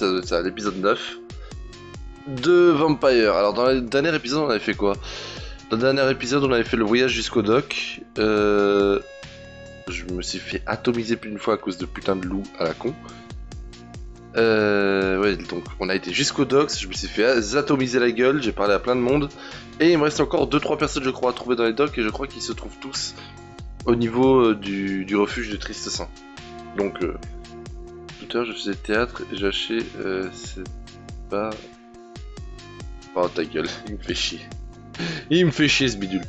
doit être ça, l'épisode 9 de Vampire. Alors dans le dernier épisode on avait fait quoi? Dans le dernier épisode on avait fait le voyage jusqu'au dock. Je me suis fait atomiser plus d'une fois à cause de putain de loup à la con. Ouais, donc on a été jusqu'au docks, je me suis fait atomiser la gueule, j'ai parlé à plein de monde. Et il me reste encore 2-3 personnes je crois à trouver dans les docks et je crois qu'ils se trouvent tous au niveau du refuge de Triste Saint. Donc tout à l'heure je faisais théâtre et j'ai acheté c'est pas... Oh ta gueule, il me fait chier. Il me fait chier ce bidule.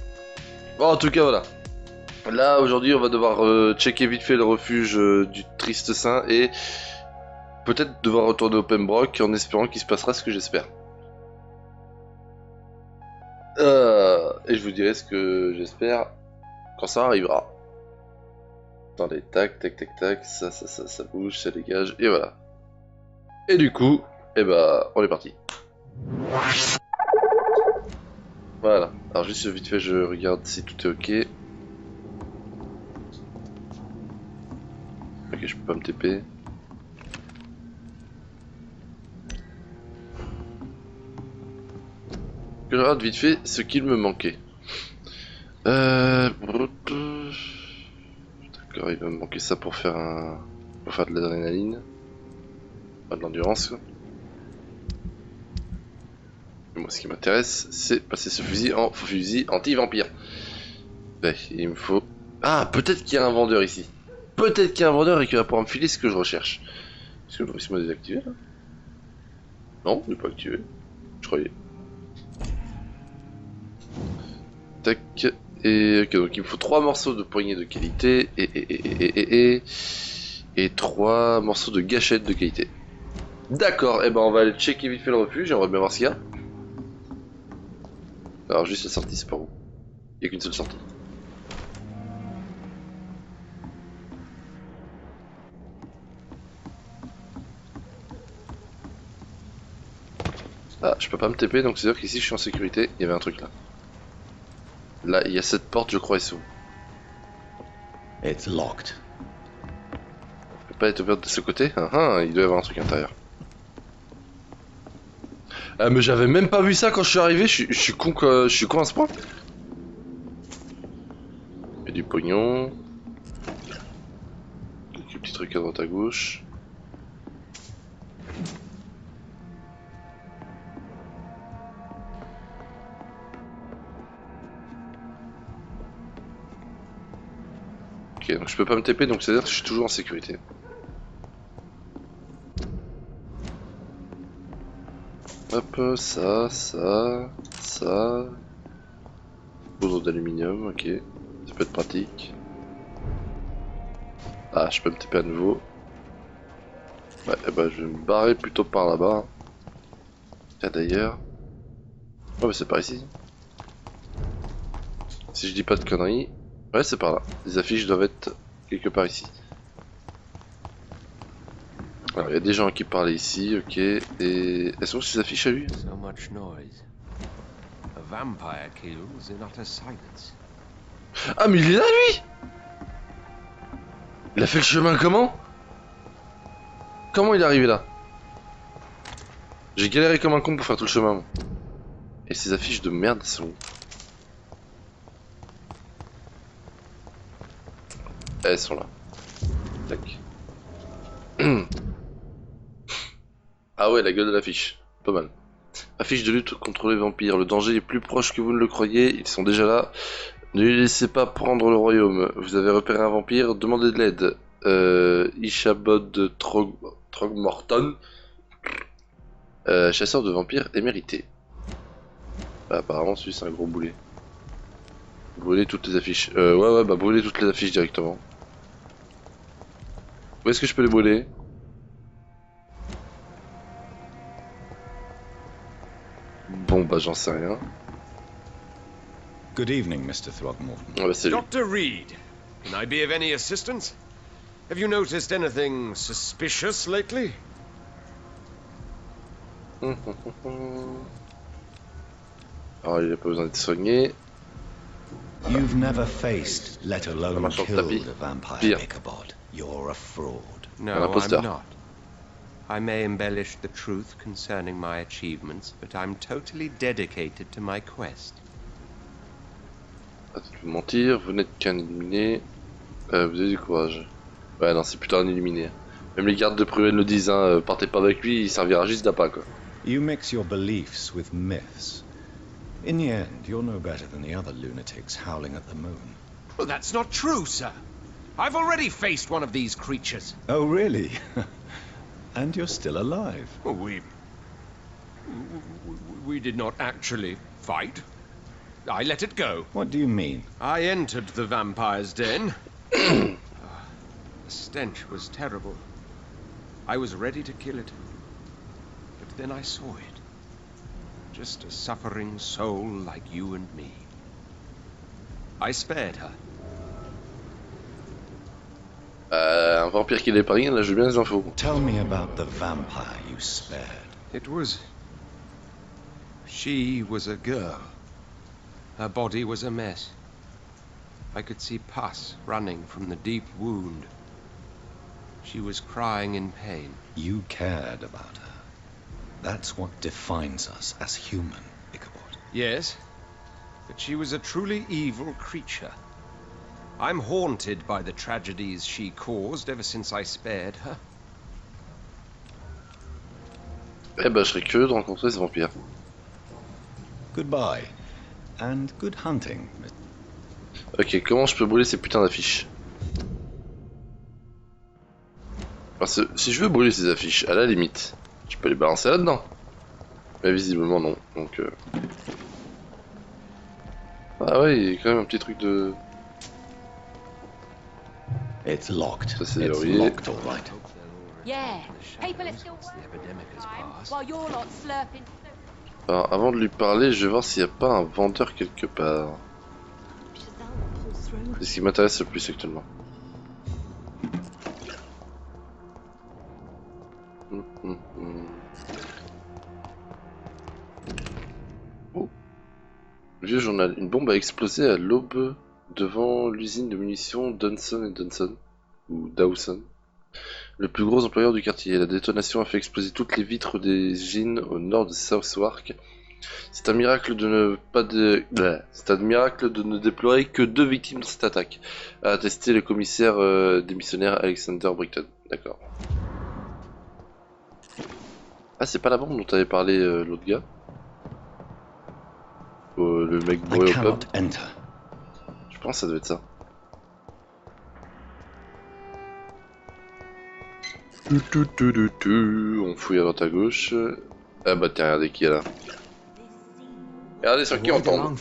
Bon en tout cas voilà. Là aujourd'hui on va devoir checker vite fait le refuge du Triste Saint et peut-être devoir retourner au Pembroke en espérant qu'il se passera ce que j'espère. Et je vous dirai ce que j'espère quand ça arrivera. Attendez, tac, tac, tac, tac, ça bouge, ça dégage, et voilà. Et du coup, eh bah, on est parti. Voilà, alors juste vite fait, je regarde si tout est ok. Ok, je peux pas me TP. Je regarde vite fait ce qu'il me manquait. D'accord, il va me manquer ça pour faire de l'adrénaline. Pas de l'endurance quoi. Et moi ce qui m'intéresse c'est passer ce fusil en fusil anti-vampire. Ouais, il me faut... Ah, peut-être qu'il y a un vendeur ici. Peut-être qu'il y a un vendeur et qu'il va pouvoir me filer ce que je recherche. Est-ce que le voici m'a désactivé là? Non, il n'est pas activé. Je croyais. Tac. Et ok, donc il me faut 3 morceaux de poignée de qualité et 3 morceaux de gâchette de qualité. D'accord, et ben on va aller checker vite fait le refuge et on va bien voir ce qu'il y a. Alors juste la sortie, c'est par où? Il n'y a qu'une seule sortie. Ah, je peux pas me TP donc c'est à dire qu'ici je suis en sécurité. Il y avait un truc là. Là, il y a cette porte, je crois, elle s'ouvre. It's locked. Elle peut pas être ouverte de ce côté? Il doit y avoir un truc à l'intérieur. Ah, mais j'avais même pas vu ça quand je suis arrivé, je suis con, je suis con à ce point. Il y a du pognon. Quelques petits trucs à droite à gauche. Ok, donc je peux pas me TP, donc c'est-à-dire que je suis toujours en sécurité. Hop, ça. Poudre d'aluminium, ok. Ça peut être pratique. Ah, je peux me TP à nouveau. Ouais, et bah je vais me barrer plutôt par là-bas. Là d'ailleurs. Oh, mais c'est par ici. Si je dis pas de conneries. Ouais, c'est par là. Les affiches doivent être quelque part ici. Alors, il y a des gens qui parlent ici, ok. Et elles sont ces affiches à lui? Ah, mais il est là, lui! Il a fait le chemin comment? Comment il est arrivé là? J'ai galéré comme un con pour faire tout le chemin. Moi. Et ces affiches de merde sont où? Elles sont là. Tac. Ah ouais, la gueule de l'affiche. Pas mal. Affiche de lutte contre les vampires. Le danger est plus proche que vous ne le croyez. Ils sont déjà là. Ne les laissez pas prendre le royaume. Vous avez repéré un vampire. Demandez de l'aide. Ishabod Trogmorton. Chasseur de vampires émérité. Bah, apparemment, celui c'est un gros boulet. Brûler toutes les affiches. Ouais, bah brûler toutes les affiches directement. Où est-ce que je peux les brûler? Bon, bah j'en sais rien. Good evening, Mr. Throgmorton. Ah bah c'est lui. Dr. Reed, can I be of any assistance? Have you noticed anything suspicious lately? Alors il a pas besoin d'être soigné. You've never faced, let alone marche sur le killed tapis. a vampire Pire. Ichabod. You're a fraud. No, Un imposteur. I'm not. I may embellish the truth concerning my achievements, but I'm totally dedicated to my quest. Arrêtez de vous mentir, vous n'êtes qu'un illuminé. Vous avez du courage. Ouais, non, c'est plutôt un illuminé. Même les gardes de Pruven le disent, hein, partez pas avec lui, il servira juste d'appât, quoi. You mix your beliefs with myths. In the end, you're no better than the other lunatics howling at the moon. Well, that's not true, sir. I've already faced one of these creatures. Oh, really? And you're still alive. Well, we did not actually fight. I let it go. What do you mean? I entered the vampire's den. The stench was terrible. I was ready to kill it. But then I saw it. Just a suffering soul like you and me. I spared her. Un vampire qui n'est pas rien, là j'ai bien les infos. Tell me about the vampire you spared. It was... She was a girl. Her body was a mess. I could see pus running from the deep wound. She was crying in pain. You cared about her. That's what defines us as human, Ichabod. Yes, but she was a truly evil creature. I'm haunted by the tragedies she caused ever since I spared her. Eh ben, je serais curieux de rencontrer ce vampire. Goodbye, and good hunting. Ok, comment je peux brûler ces putains d'affiches? Parce que si je veux brûler ces affiches, à la limite, je peux les balancer là-dedans. Mais visiblement non, donc... Ah ouais, il y a quand même un petit truc de... It's locked. Ça c'est It's verrouillé. locked, all right. Yeah, people are still working while you're not slurping. Alors, avant de lui parler, je vais voir s'il n'y a pas un vendeur quelque part. C'est ce qui m'intéresse le plus actuellement. Oh. Vieux journal. Une bombe a explosé à l'aube devant l'usine de munitions Dawson. Ou Dawson. Le plus gros employeur du quartier. La détonation a fait exploser toutes les vitres des usines au nord de Southwark. C'est un miracle de ne déplorer que 2 victimes dans cette attaque, a attesté le commissaire démissionnaire Alexander Brighton. D'accord. Ah, c'est pas la bombe dont t'avais parlé l'autre gars? Le mec bourré au pub. Je pense que ça devait être ça. On fouille à droite à gauche. Ah bah tiens, regardez qui est là. Regardez sur qui on tombe.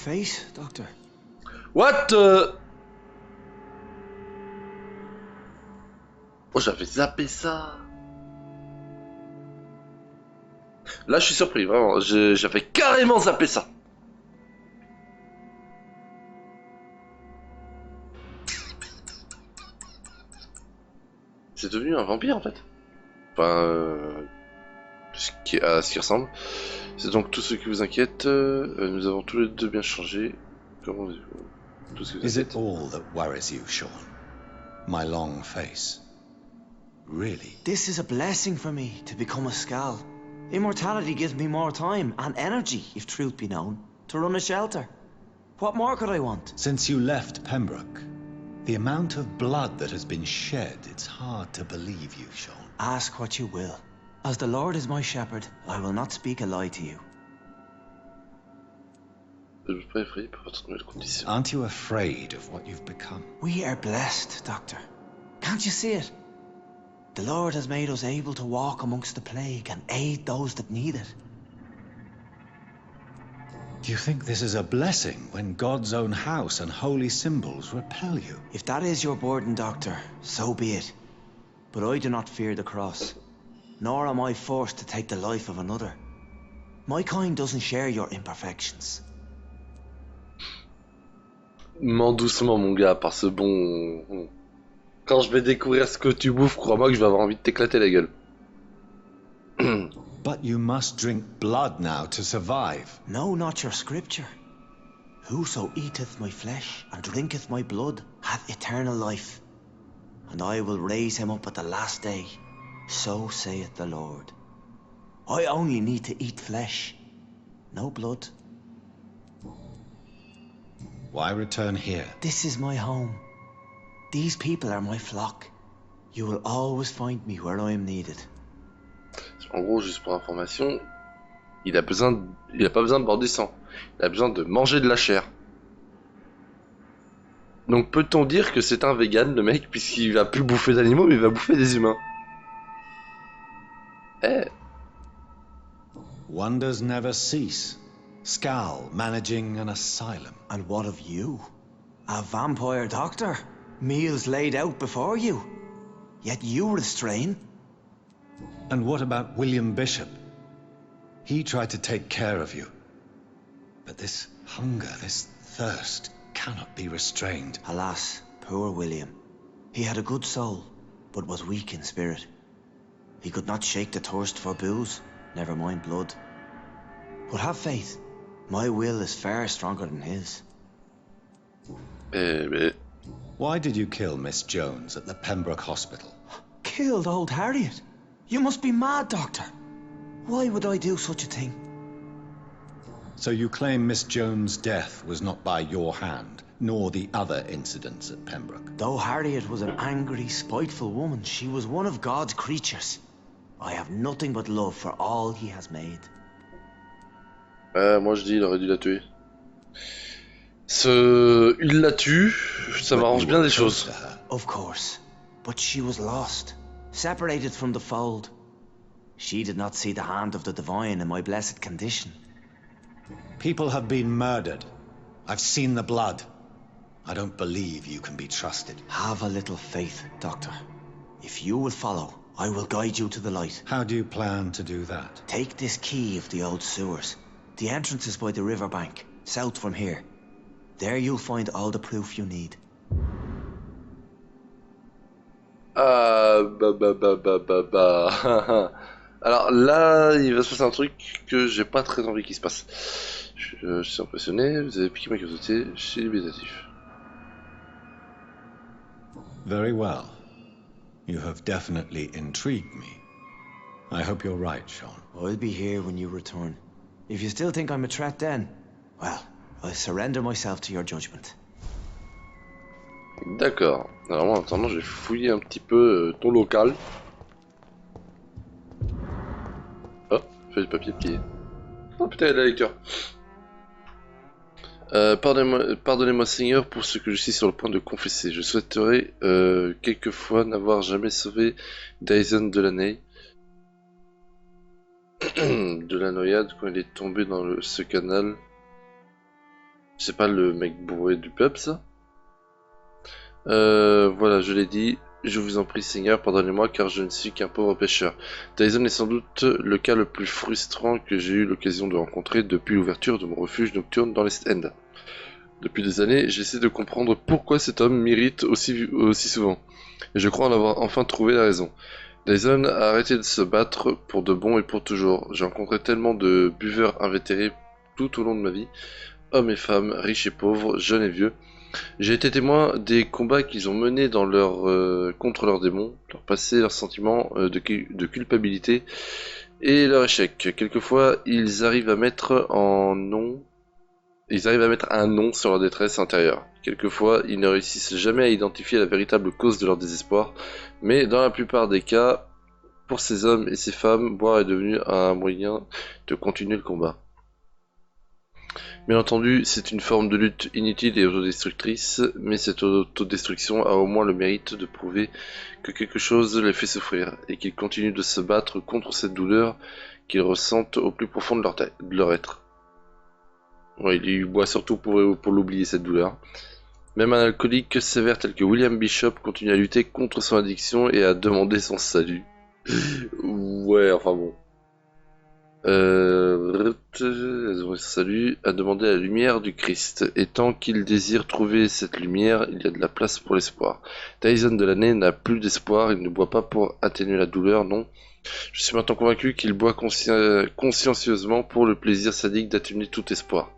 What Oh, j'avais zappé ça. Là, je suis surpris, vraiment. J'avais carrément zappé ça. C'est devenu un vampire en fait. Enfin, à ce qui ressemble. C'est donc tout ce qui vous inquiète. Nous avons tous les deux bien changé. Comment tout ce qui vous Is inquiète. it all that worries you, Sean? My long face. Really? This is a blessing for me to become a Skal. Immortality gives me more time and energy, if truth be known, to run a shelter. What more could I want? Since you left Pembroke, the amount of blood that has been shed, it's hard to believe you, Sean. Ask what you will. As the Lord is my shepherd, I will not speak a lie to you. Aren't you afraid of what you've become? We are blessed, Doctor. Can't you see it? The Lord has made us able to walk amongst the plague and aid those that need it. Do you think this is a blessing when God's own house and holy symbols repel you? If that is your burden, Doctor, so be it. But I do not fear the cross, nor am I forced to take the life of another. My kind doesn't share your imperfections. Mens doucement, mon gars, par ce bon... Quand je vais découvrir ce que tu bouffes, crois-moi que je vais avoir envie de t'éclater la gueule. But you must drink blood now to survive. No, not your scripture. Whoso eateth my flesh and drinketh my blood hath eternal life, and I will raise him up at the last day. So saith the Lord. I only need to eat flesh, no blood. Why return here? This is my home. These people are my flock. You will always find me where I am needed. En gros, juste pour information, il a pas besoin de boire du sang. Il a besoin de manger de la chair. Donc peut-on dire que c'est un vegan, le mec, puisqu'il va plus bouffer d'animaux, mais il va bouffer des humains. Eh. Wonders never cease. Scal managing an asylum. And what of you? A vampire doctor? Meals laid out before you. Yet you restrain? And what about William Bishop? He tried to take care of you. But this hunger, this thirst, cannot be restrained. Alas, poor William. He had a good soul, but was weak in spirit. He could not shake the thirst for booze, never mind blood. But have faith. My will is far stronger than his. Why did you kill Miss Jones at the Pembroke Hospital? Killed old Harriet? You must be mad, Doctor. Why would I do such a thing? So you claim Miss Jones' death was not by your hand, nor the other incidents at Pembroke? Though Harriet was an angry, spiteful woman, she was one of God's creatures. I have nothing but love for all he has made. Moi je dis il aurait dû la tuer. Il la tue, ça m'arrange bien des choses. Of course, but she was lost, separated from the fold. She did not see the hand of the divine in my blessed condition. People have been murdered. I've seen the blood. I don't believe you can be trusted. Have a little faith, Doctor. If you will follow, I will guide you to the light. How do you plan to do that? Take this key of the old sewers. The entrance is by the riverbank, south from here. There you'll find all the proof you need. Alors là, il va se passer un truc que j'ai pas très envie qu'il se passe. Je suis impressionné, vous avez piqué ma curiosité, je suis dubitatif. Very well. You have definitely intrigued me. I hope you're right, Sean. I'll be here when you return. If you still think I'm a threat then, well, I surrender myself to your judgment. D'accord. Alors moi en attendant je vais fouiller un petit peu ton local. Oh, feuille de papier plié. Oh putain, il y a de la lecture. Pardonnez-moi Seigneur pour ce que je suis sur le point de confesser. Je souhaiterais quelquefois n'avoir jamais sauvé Dyson de la noyade quand il est tombé dans ce canal. C'est pas le mec bourré du pub ça? Voilà, je l'ai dit. Je vous en prie Seigneur, pardonnez-moi car je ne suis qu'un pauvre pêcheur. Dyson est sans doute le cas le plus frustrant que j'ai eu l'occasion de rencontrer depuis l'ouverture de mon refuge nocturne dans l'Est End. Depuis des années, j'essaie de comprendre pourquoi cet homme m'irrite aussi souvent. Et je crois en avoir enfin trouvé la raison. Dyson a arrêté de se battre pour de bon et pour toujours. J'ai rencontré tellement de buveurs invétérés tout au long de ma vie, hommes et femmes, riches et pauvres, jeunes et vieux. J'ai été témoin des combats qu'ils ont menés dans contre leurs démons, leur passé, leurs sentiments de culpabilité et leur échec. Quelquefois, ils arrivent à mettre un nom sur leur détresse intérieure. Quelquefois, ils ne réussissent jamais à identifier la véritable cause de leur désespoir, mais dans la plupart des cas, pour ces hommes et ces femmes, boire est devenu un moyen de continuer le combat. Bien entendu, c'est une forme de lutte inutile et autodestructrice, mais cette autodestruction a au moins le mérite de prouver que quelque chose les fait souffrir, et qu'ils continuent de se battre contre cette douleur qu'ils ressentent au plus profond de leur être. Ouais, il boit surtout pour l'oublier cette douleur. Même un alcoolique sévère tel que William Bishop continue à lutter contre son addiction et à demander son salut. Ouais, enfin bon. Salut, à demander la lumière du Christ. Et tant qu'il désire trouver cette lumière, il y a de la place pour l'espoir. Dyson de l'année n'a plus d'espoir, il ne boit pas pour atténuer la douleur, non. Je suis maintenant convaincu qu'il boit consciencieusement pour le plaisir sadique d'atténuer tout espoir.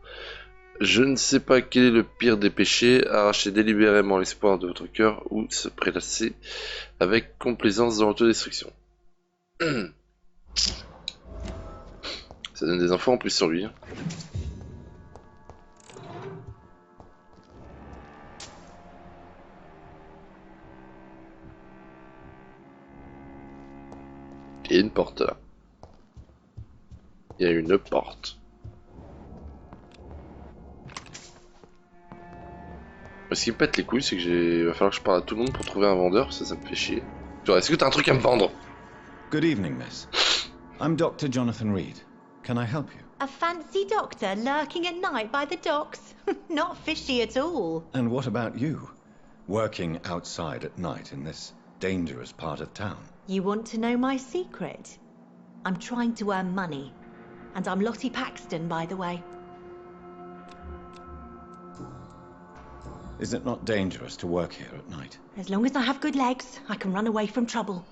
Je ne sais pas quel est le pire des péchés, arracher délibérément l'espoir de votre cœur ou se prélasser avec complaisance dans l'autodestruction. Ça donne des infos en plus sur lui. Il y a une porte là. Il y a une porte. Ce qui me pète les couilles, c'est que va falloir que je parle à tout le monde pour trouver un vendeur, ça me fait chier. Genre, est-ce que t'as un truc à me vendre? Good evening, miss. I'm Dr. Jonathan Reed. Can I help you? A fancy doctor lurking at night by the docks? Not fishy at all. And what about you? Working outside at night in this dangerous part of town? You want to know my secret? I'm trying to earn money. And I'm Lottie Paxton, by the way. Is it not dangerous to work here at night? As long as I have good legs, I can run away from trouble.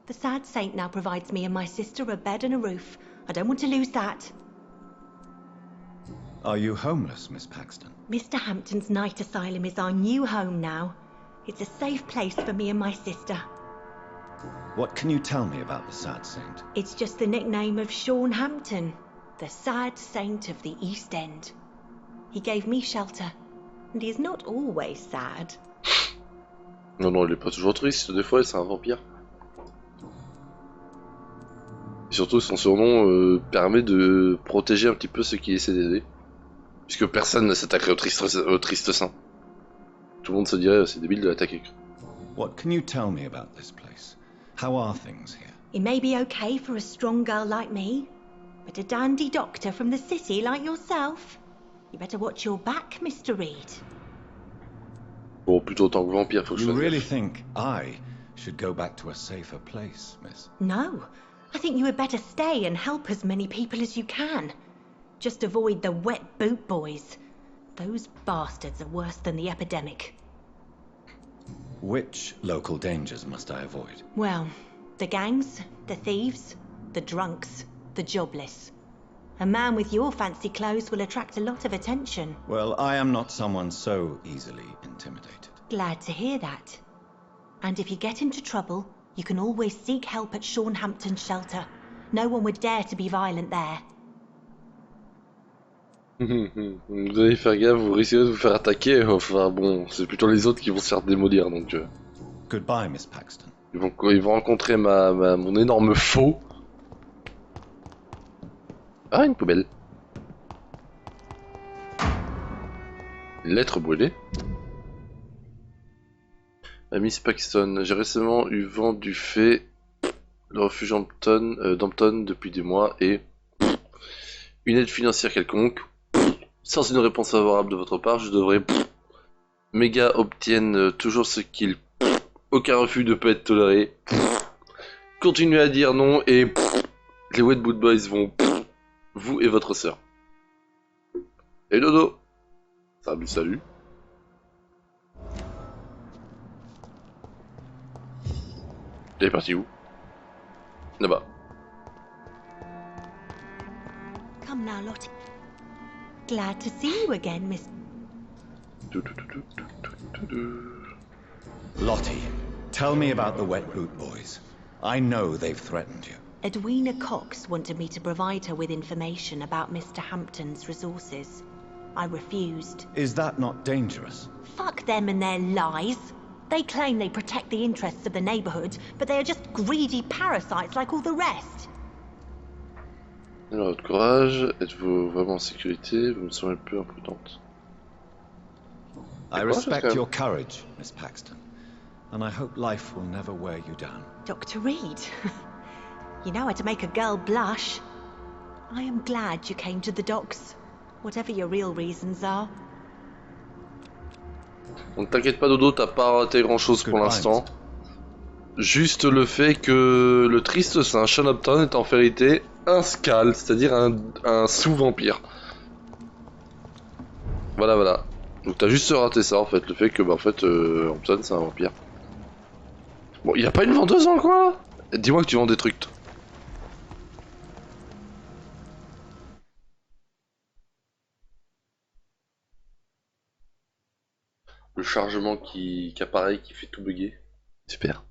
The sad saint now provides me and my sister a bed and a roof. I don't want to lose that. Are you homeless, Miss Paxton? Mr. Hampton's night asylum is our new home now. It's a safe place for me and my sister. What can you tell me about the sad saint? It's just the nickname of Sean Hampton, the sad saint of the East End. He gave me shelter, and he's not always sad. Non, non, il est pas toujours triste, des fois c'est un vampire. Et surtout, son surnom permet de protéger un petit peu ceux qui essaient d'aider. Puisque personne ne s'attaquerait au Triste Saint. Tout le monde se dirait, c'est débile de l'attaquer. What can you tell me about this place? How are things here? It may be okay for a strong girl like me, but a dandy doctor from the city like yourself, you better watch your back, Mr. Reed. Bon, plutôt en tant que vampire, faut que je You fasse really gaffe. think I should go back to a safer place, miss? No, I think you had better stay and help as many people as you can. Just avoid the wet boot boys. Those bastards are worse than the epidemic. Which local dangers must I avoid? Well, the gangs, the thieves, the drunks, the jobless. A man with your fancy clothes will attract a lot of attention. Well, I am not someone so easily intimidated. Glad to hear that. And if you get into trouble, you can always seek help at Sean Hampton's shelter. No one would dare to be violent there. Vous allez faire gaffe, vous risquez de vous faire attaquer. Enfin bon, c'est plutôt les autres qui vont se faire démolir, donc Goodbye, Miss Paxton. ils vont rencontrer mon énorme faux. Ah, une poubelle. Lettre brûlée. À Miss Paxton, j'ai récemment eu vent du fait le refuge d'Hampton depuis des mois et une aide financière quelconque. Sans une réponse favorable de votre part, je devrais... Mes gars obtiennent toujours ce qu'ils... Aucun refus ne peut être toléré. Continuez à dire non et... Les Wet Boot Boys vont... Vous et votre sœur. Et dodo. Salut, salut. Il est parti où? Là-bas. Come now, Lottie. Glad to see you again, Miss... Lottie, tell me about the Wet Boot Boys. I know they've threatened you. Edwina Cox wanted me to provide her with information about Mr. Hampton's resources. I refused. Is that not dangerous? Fuck them and their lies. They claim they protect the interests of the neighborhood, but they are just greedy parasites like all the rest. Alors, votre courage, êtes-vous vraiment en sécurité? Vous me semblez un peu imprudente. I respect your courage, Miss Paxton, and I hope life will never wear you down. Dr. Reed, you know how to make a girl blush. I am glad you came to the docks, whatever your real reasons are. Donc t'inquiète pas Dodo, t'as pas raté grand chose pour l'instant. Juste le fait que le Triste Saint Sean Hampton est en vérité un Skal, c'est-à-dire un sous-vampire. Voilà, voilà. Donc t'as juste raté ça en fait, le fait que bah en fait Hampton c'est un vampire. Bon, y a pas une vendeuse dans le coin là? Dis-moi que tu vends des trucs. Toi. Le chargement qui apparaît, qui fait tout bugger. Super.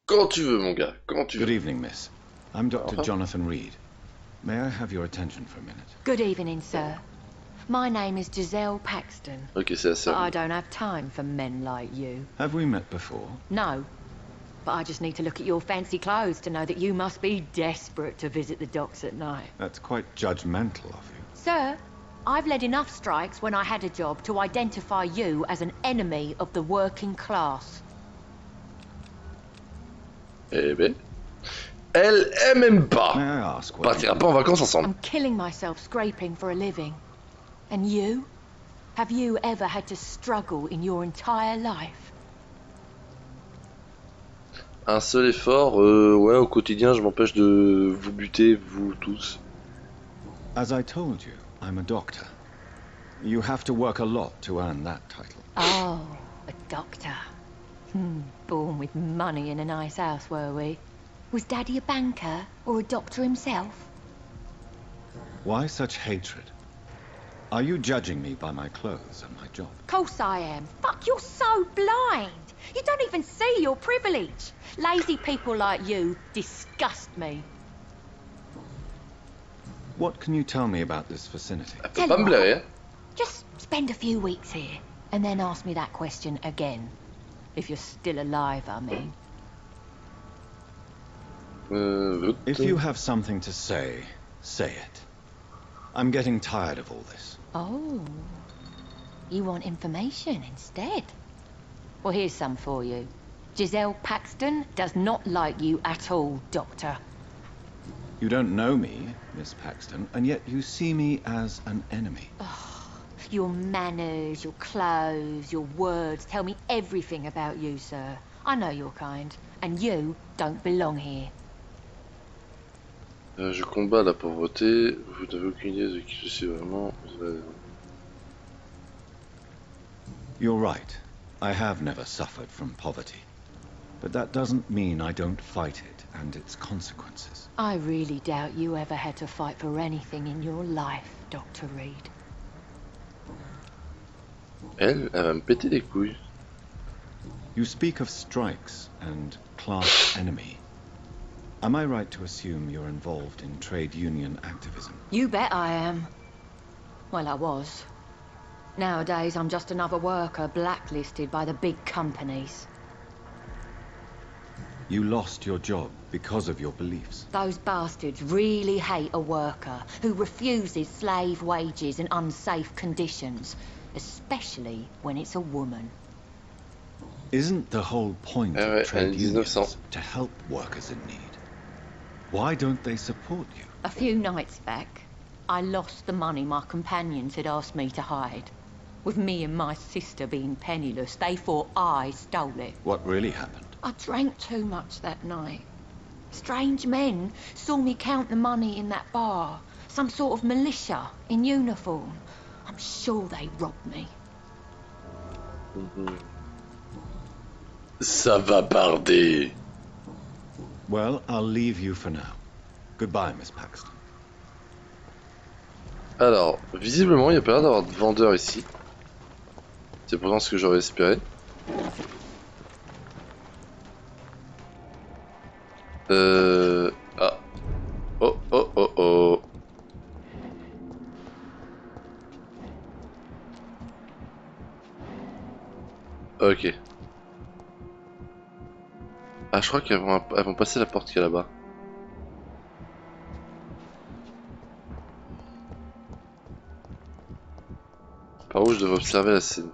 Quand tu veux, mon gars, quand tu Good veux. evening, miss. I'm Dr. Uh-huh. Jonathan Reed. May I have your attention for a minute? Good evening, sir. My name is Giselle Paxton. Ok, c'est la But sœur. I don't have time for men like you. Have we met before? No. But I just need to look at your fancy clothes to know that you must be desperate to visit the docks at night. That's quite judgmental of you. Sir, I've led enough strikes when I had a job to identify you as an enemy of the working class. Eh ben... Elle aime même pas. May I ask On what partira pas en vacances ensemble. I'm killing myself scraping for a living. And you? Have you ever had to struggle in your entire life? Un seul effort, ouais, au quotidien, je m'empêche de vous buter, vous tous. As I told you, I'm a doctor. You have to work a lot to earn that title. Oh, a doctor. Born with money in a nice house, were we? Was Daddy a banker or a doctor himself? Why such hatred? Are you judging me by my clothes and my job? Course I am. Fuck, you're so blind. You don't even see your privilege. Lazy people like you disgust me. What can you tell me about this vicinity? Elle peut pas me blairer, hein. Just spend a few weeks here, and then ask me that question again. If you're still alive, I mean. If you have something to say, say it. I'm getting tired of all this. Oh, you want information instead? Well, here's some for you. Giselle Paxton does not like you at all, Doctor. You don't know me, Miss Paxton, and yet you see me as an enemy. Your manners, your clothes, your words tell me everything about you, sir. I know your kind, and you don't belong here. Je combats la pauvreté, vous n'avez aucune idée de qui je suis vraiment. You're right. I have never suffered from poverty. But that doesn't mean I don't fight it and its consequences. I really doubt you ever had to fight for anything in your life, Dr. Reed. Elle va me péter les couilles. You speak of strikes and class enemy. Am I right to assume you're involved in trade union activism? You bet I am. Well, I was. Nowadays, I'm just another worker blacklisted by the big companies. You lost your job because of your beliefs. Those bastards really hate a worker who refuses slave wages and unsafe conditions, especially when it's a woman. Isn't the whole point ouais, of trade elle unions 1900. to help workers in need? Why don't they support you? A few nights back, I lost the money my companions had asked me to hide. With me and my sister being penniless, they thought I stole it. What really happened? I drank too much that night. Strange men saw me count the money in that bar. Some sort of militia in uniform. I'm sure they robbed me. Ça va barder. Well, I'll leave you for now. Goodbye, Miss Paxton. Alors, visiblement, il n'y a pas l'air d'avoir de vendeur ici. C'est pourtant ce que j'aurais espéré. Ah. Oh, oh, oh, oh. Ok. Ah, je crois qu'elles vont passer la porte qu'il y a là-bas. Par où je devrais observer la scène?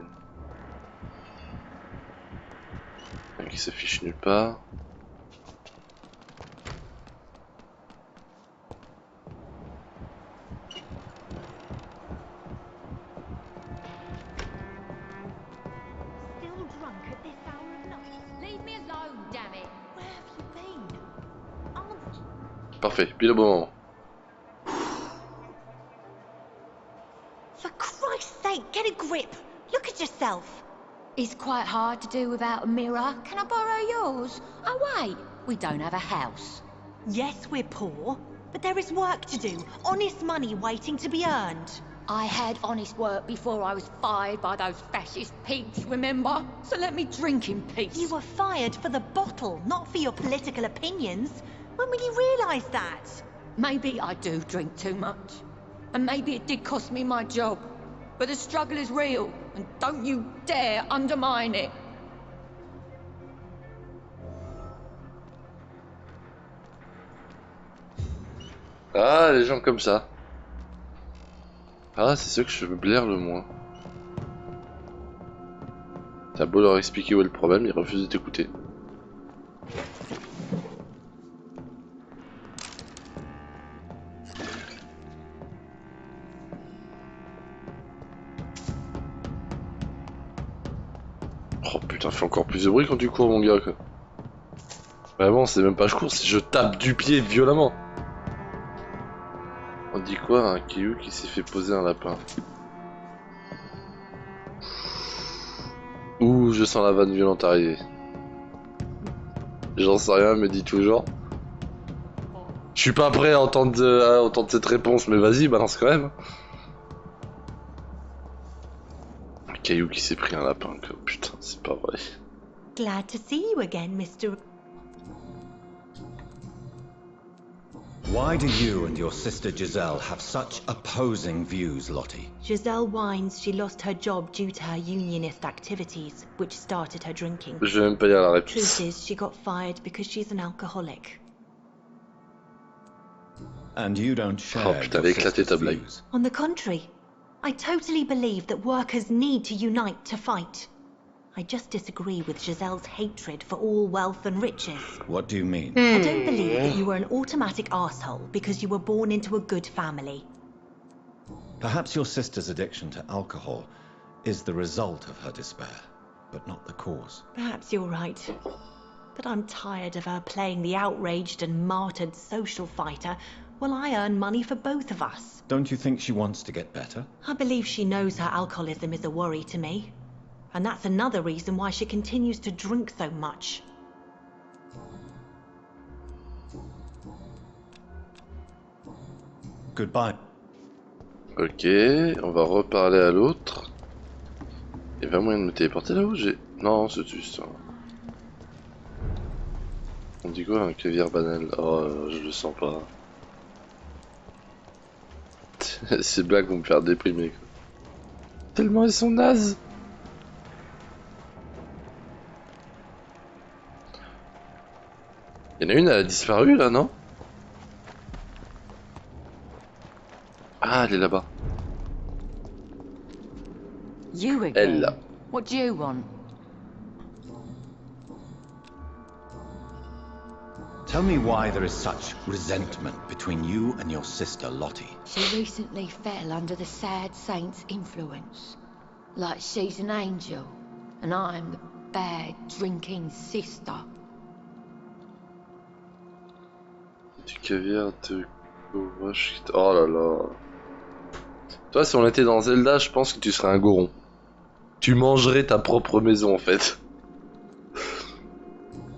Qui s'affiche nulle part. Still drunk at this hour of night? Leave me alone, damn it. Where have you been? Answer. Parfait, pile au bon moment. For Christ's sake, get a grip. Look at yourself. It's quite hard to do without a mirror. Can I borrow yours? Oh wait, we don't have a house. Yes, we're poor, but there is work to do. Honest money waiting to be earned. I had honest work before I was fired by those fascist pigs, remember? So let me drink in peace. You were fired for the bottle, not for your political opinions. When will you realise that? Maybe I do drink too much. And maybe it did cost me my job. But the struggle is real, and don't you dare undermine it. Ah, les gens comme ça. Ah, c'est ceux que je blaire le moins. T'as beau leur expliquer où est le problème, ils refusent de t'écouter. Oh putain, fais encore plus de bruit quand tu cours, mon gars, quoi. Vraiment, c'est même pas je cours, c'est je tape du pied violemment. On dit quoi, un caillou qui s'est fait poser un lapin? Ouh, je sens la vanne violente arriver. J'en sais rien, me dit toujours. Je suis pas prêt à entendre cette réponse, mais vas-y, balance quand même. Un caillou qui s'est pris un lapin, quoi. Putain, c'est pas vrai. Glad to see you again, Mr. Why do you and your sister Giselle have such opposing views, Lottie? Giselle whines she lost her job due to her unionist activities, which started her drinking. Je vais même pas lire la réponse. Truth is, she got fired because she's an alcoholic. And you don't share Oh putain, elle a your éclaté ta sister's blague. views. On the contrary, I totally believe that workers need to unite to fight. I just disagree with Giselle's hatred for all wealth and riches. What do you mean? I don't believe that you were an automatic arsehole because you were born into a good family. Perhaps your sister's addiction to alcohol is the result of her despair, but not the cause. Perhaps you're right. But I'm tired of her playing the outraged and martyred social fighter while I earn money for both of us. Don't you think she wants to get better? I believe she knows her alcoholism is a worry to me. And that's another reason why she continues to drink so much. Goodbye. Ok, on va reparler à l'autre. Il va moyen de me téléporter là-haut, j'ai... Non, c'est juste ça. On dit quoi, un caviar banal? Oh, je le sens pas. Ces blagues vont me faire déprimer, quoi. Tellement elles sont nazes. Il y en a une, elle a disparu là, non? Ah, elle est là-bas. You again? Elle là. What do you want? Tell me why there is such resentment between you and your sister Lottie. She recently fell under the sad saint's influence. Like she's an angel, and I'm the bad drinking sister. Du caviar de vache. Oh là là. Toi, si on était dans Zelda, je pense que tu serais un goron. Tu mangerais ta propre maison en fait.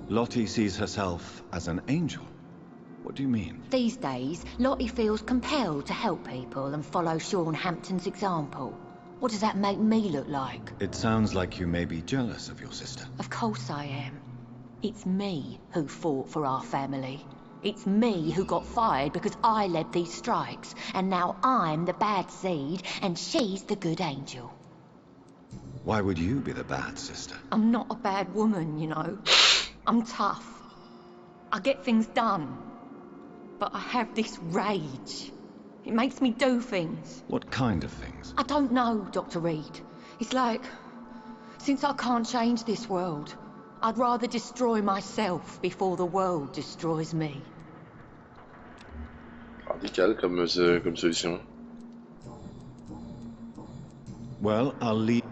Lottie sees herself as an angel. What do you mean? These days, Lottie feels compelled to help people and follow Sean Hampton's example. What does that make me look like? It sounds like you may be jealous of your sister. Of course I am. It's me who fought for our family. It's me who got fired because I led these strikes, and now I'm the bad seed and she's the good angel. Why would you be the bad sister? I'm not a bad woman, you know. I'm tough. I get things done. But I have this rage. It makes me do things. What kind of things? I don't know, Dr. Reed. It's like, since I can't change this world, I'd rather destroy myself before the world destroys me. Radical comme solution. Well, I'll leave.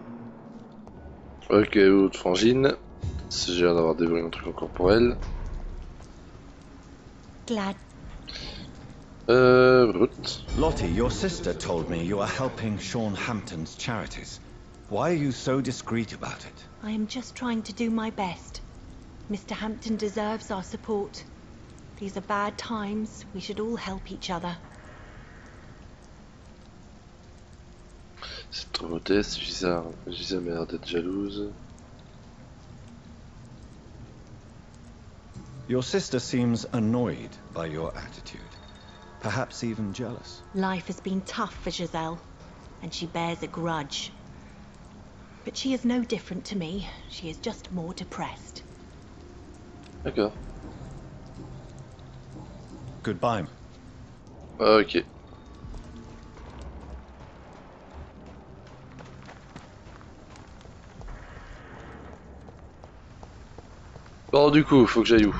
Ok, autre frangine. J'ai l'air d'avoir dévoré un truc encore pour elle. Glad. Brut. Lottie, your sister told me you are helping Sean Hampton's charities. Why are you so discreet about it? I am just trying to do my best. Mr. Hampton deserves our support. These are bad times. We should all help each other. C'est trop modeste, Gisard. Gisard m'a l'air d'être jalouse. Your sister seems annoyed by your attitude. Perhaps even jealous. Life has been tough for Giselle, and she bears a grudge. But she is no different to me. She is just more depressed. D'accord. Goodbye. Ok. Bon, du coup, faut que j'aille où?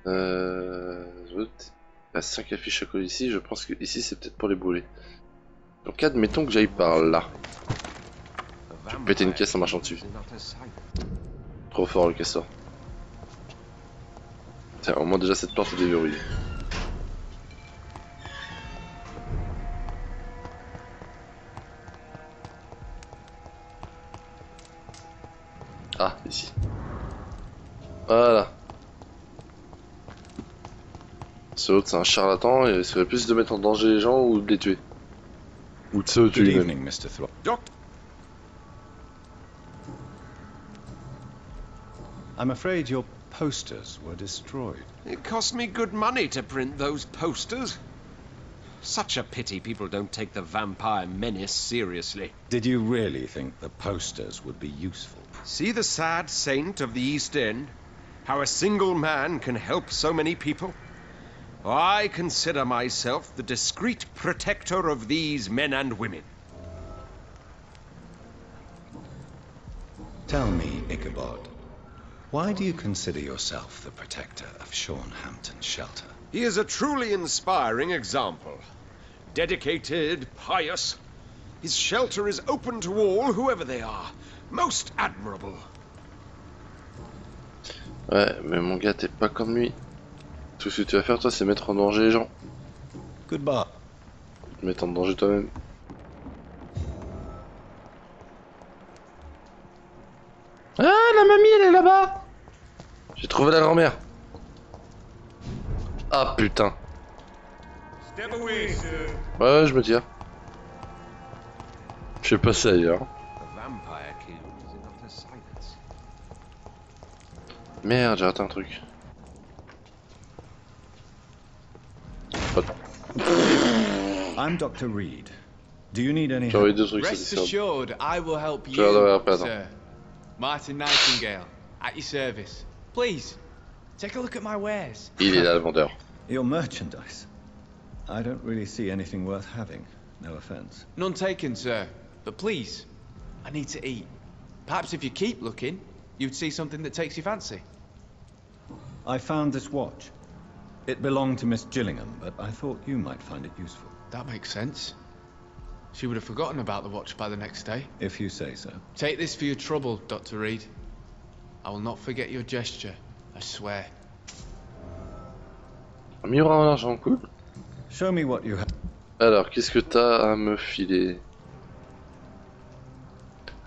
Il y a 5 affiches à coller ici, je pense que ici c'est peut-être pour les brûler. Donc admettons que j'aille par là. Je vais péter une caisse en marchant dessus. Trop fort le castor. Tiens, au moins déjà cette porte est déverrouillée. Ah, ici. Voilà. Ce autre c'est un charlatan et il serait plus de mettre en danger les gens ou de les tuer. Ou de se Good tuer evening, même. Mr. Thorpe. Doctor, I'm afraid your posters were destroyed. it cost me good money to print those posters. Such a pity people don't take the vampire menace seriously. Did you really think the posters would be useful? See the sad saint of the East End? How a single man can help so many people? I consider myself the discreet protector of these men and women. Tell me, Ichabod, why do you consider yourself the protector of Sean Hampton's shelter? He is a truly inspiring example. Dedicated, pious. His shelter is open to all, whoever they are. Most admirable. Ouais, mais mon gars, t'es pas comme lui. Tout ce que tu vas faire, toi, c'est mettre en danger les gens. Goodbye. Te mettre en danger toi-même. Ah, la mamie, elle est là-bas. J'ai trouvé la grand-mère. Ah, putain. Step away, sir. Ouais, je me tire. Je sais pas ça ailleurs. The vampire king is in utter silence. Merde, j'ai raté un truc. I'm Dr. Reed. Do you need any J'ai envoyé help? deux trucs, c'est Rest ça. assured, I will help Je vais regarder après, you, attends. sir. Martin Nightingale, at your service. Please, take a look at my wares. Il est là, le vendeur. Your merchandise. I don't really see anything worth having. No offense. None taken, sir. But please, I need to eat. Perhaps if you keep looking, you'd see something that takes your fancy. I found this watch. It belonged to Miss Gillingham, but I thought you might find it useful. That makes sense. She would have forgotten about the watch by the next day. If you say so. Take this for your trouble, Dr. Reed. I will not forget your gesture, I swear. Un miroir en argent, cool. Show me what you have. Alors, qu'est-ce que t'as à me filer?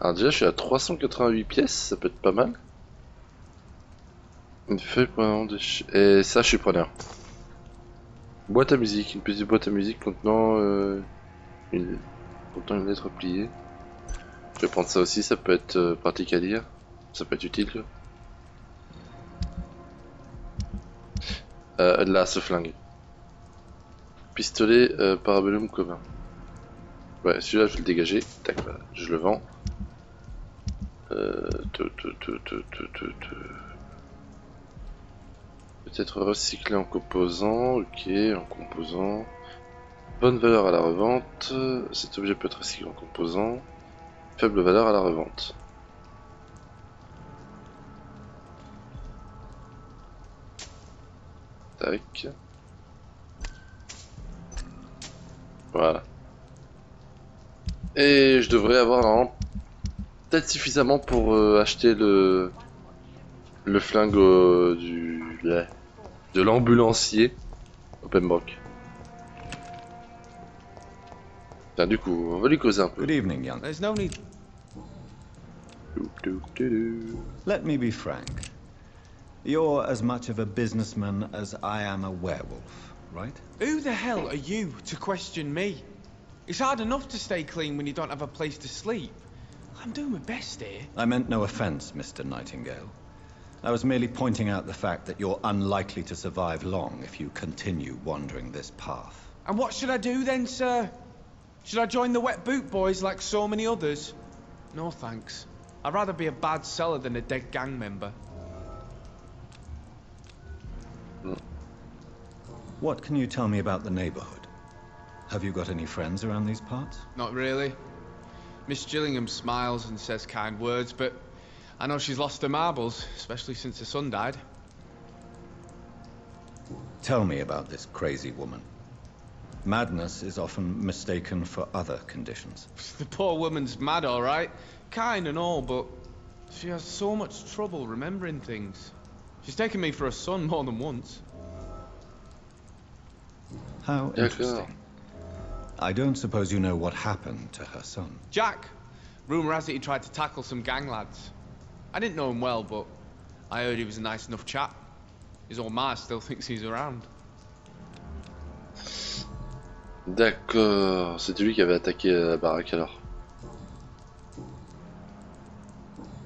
Alors déjà, je suis à 388 pièces, ça peut être pas mal. Une feuille pour un et ça, je suis preneur. Boîte à musique, une petite boîte à musique contenant une lettre pliée. Je vais prendre ça aussi, ça peut être pratique à lire. Ça peut être utile, quoi. Là, ce flingue. Pistolet parabellum commun. Ouais, celui-là, je vais le dégager. Tac, voilà, je le vends. Peut-être recyclé en composant. Ok, en composant. Bonne valeur à la revente. Cet objet peut être recyclé en composant. Faible valeur à la revente. Tac. Voilà. Et je devrais avoir vraiment peut-être suffisamment pour acheter le flingue de l'ambulancier au Pembroke. Tiens, du coup, on va lui causer un peu. Good evening, young. There's no need. Let me be frank. You're as much of a businessman as I am a werewolf, right? Who the hell are you to question me? It's hard enough to stay clean when you don't have a place to sleep. I'm doing my best here. I meant no offense, Mr. Nightingale. I was merely pointing out the fact that you're unlikely to survive long if you continue wandering this path. And what should I do then, sir? Should I join the Wet Boot Boys like so many others? No thanks. I'd rather be a bad seller than a dead gang member. What can you tell me about the neighborhood? Have you got any friends around these parts? Not really. Miss Gillingham smiles and says kind words, but I know she's lost her marbles, especially since her son died. Tell me about this crazy woman. Madness is often mistaken for other conditions. The poor woman's mad, all right. Kind and all, but she has so much trouble remembering things. She's taken me for a son more than once. How interesting. I don't suppose you know what happened to her son. Jack. Rumour has it he tried to tackle some gang lads. I didn't know him well, but I heard he was a nice enough chap. His old ma still thinks he's around. D'accord, c'était lui qui avait attaqué la baraque alors.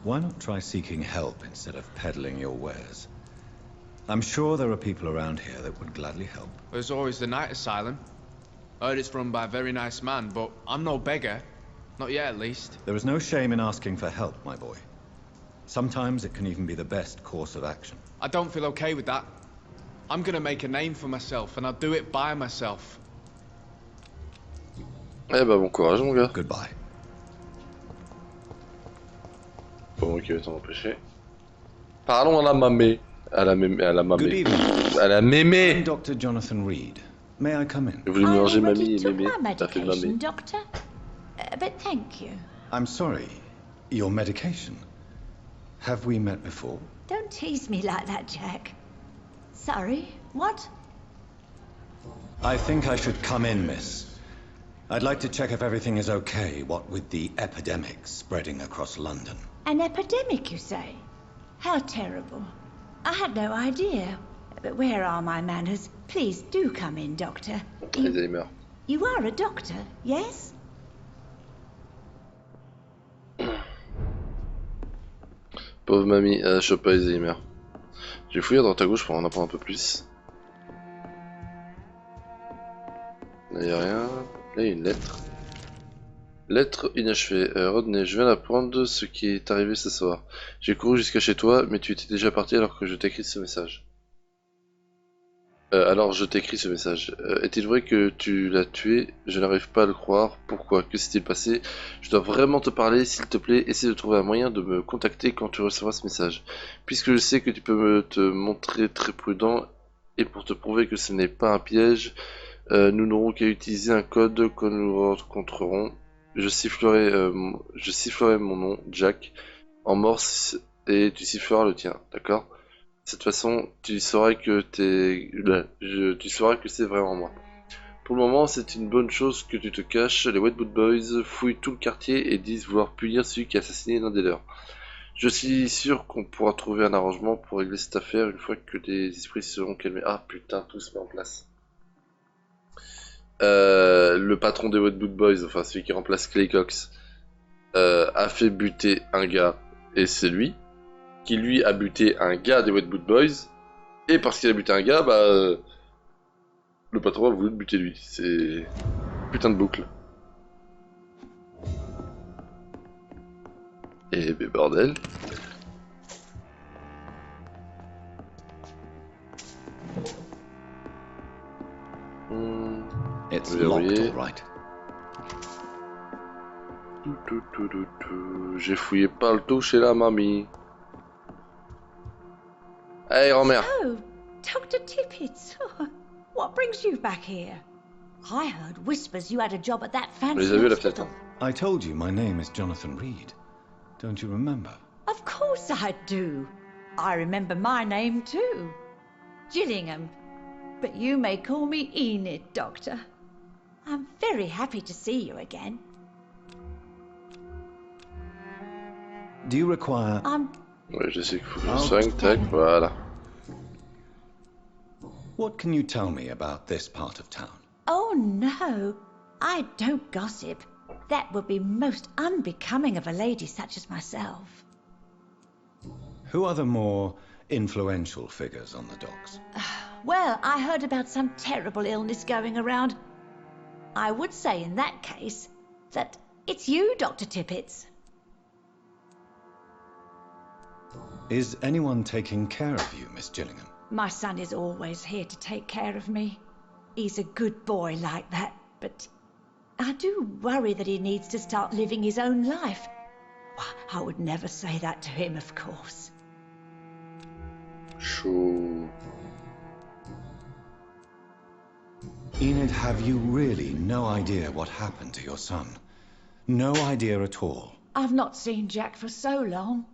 Why not try seeking help instead of peddling your wares? I'm sure there are people around here that would gladly help. There's always the night asylum. I heard it's run by a very nice man, but I'm no beggar. Not yet, at least. There is no shame in asking for help, my boy. Sometimes it can even be the best course of action. I don't feel okay with that. I'm gonna make a name for myself, and I'll do it by myself. Eh bah bon courage mon gars. Goodbye. Pas moi qui vais t'en empêcher. Parlons à la mamée. À la mémé. À la mamée. Good evening. À la mémé. I'm Dr. Jonathan Reed. May I come in? J'ai voulu mélanger I mamie already et took mémé. my Ça fait medication, mamé. Doctor. But thank you. I'm sorry. Your medication. Have we met before? Don't tease me like that, Jack. Sorry, what? I think I should come in, miss. I'd like to check if everything is okay, what with the epidemic spreading across London. An epidemic, you say? How terrible. I had no idea. But where are my manners? Please do come in, Doctor. Alzheimer. You are a doctor, yes? Pauvre mamie, elle chope pas Alzheimer. Je vais fouiller à droite à gauche pour en apprendre un peu plus. Là y'a rien. Là y'a une lettre. Lettre inachevée. Rodney, je viens d'apprendre ce qui est arrivé ce soir. J'ai couru jusqu'à chez toi, mais tu étais déjà parti alors que je t'ai écrit ce message. Est-il vrai que tu l'as tué? Je n'arrive pas à le croire. Pourquoi? Que s'est-il passé? Je dois vraiment te parler, s'il te plaît. Essaie de trouver un moyen de me contacter quand tu recevras ce message. Puisque je sais que tu peux te montrer très prudent, et pour te prouver que ce n'est pas un piège, nous n'aurons qu'à utiliser un code quand nous rencontrerons. Je sifflerai mon nom, Jack, en morse, et tu siffleras le tien, d'accord? De cette façon, tu sauras que c'est vraiment moi. Pour le moment, c'est une bonne chose que tu te caches. Les Wet Boot Boys fouillent tout le quartier et disent vouloir punir celui qui a assassiné l'un des leurs. Je suis sûr qu'on pourra trouver un arrangement pour régler cette affaire une fois que les esprits seront calmés. Ah putain, tout se met en place. Le patron des Wet Boot Boys, enfin celui qui remplace Clay Cox, a fait buter un gars, et c'est lui qui lui a buté un gars des Wet Boot Boys, et parce qu'il a buté un gars, bah le patron a voulu le buter lui. C'est putain de boucle. Et ben bordel. It's locked, all right. J'ai fouillé partout chez la mamie. Hey, grand-mère. Oh, Dr. Tippett. What brings you back here? I heard whispers you had a job at that fancy Les a vus à la hospital. fenêtre. I told you my name is Jonathan Reed. Don't you remember? Of course I do. I remember my name too. Gillingham. But you may call me Enid, Doctor. I'm very happy to see you again. Do you require... Ouais, je sais qu'il faut que je soigne, tac, voilà. What can you tell me about this part of town? Oh no. I don't gossip. That would be most unbecoming of a lady such as myself. Who are the more influential figures on the docks? Well, I heard about some terrible illness going around. I would say in that case that it's you, Dr. Tippets. Is anyone taking care of you, Miss Gillingham? My son is always here to take care of me. He's a good boy like that, but I do worry that he needs to start living his own life. I would never say that to him, of course. Chaud. Enid, have you really no idea what happened to your son? No idea at all? I've not seen Jack for so long.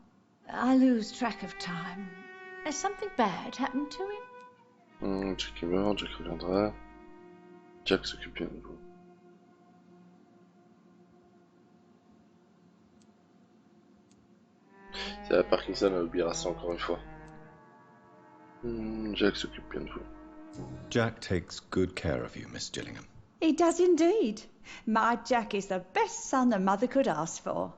I lose track of time. Has something bad happened to him? Jack est mort, Jack reviendra. Jack s'occupe bien de vous. C'est la Parkinson, elle oubliera ça encore une fois. Jack s'occupe bien de vous. Jack takes good care of you, Miss Gillingham. He does indeed. My Jack is the best son a mother could ask for.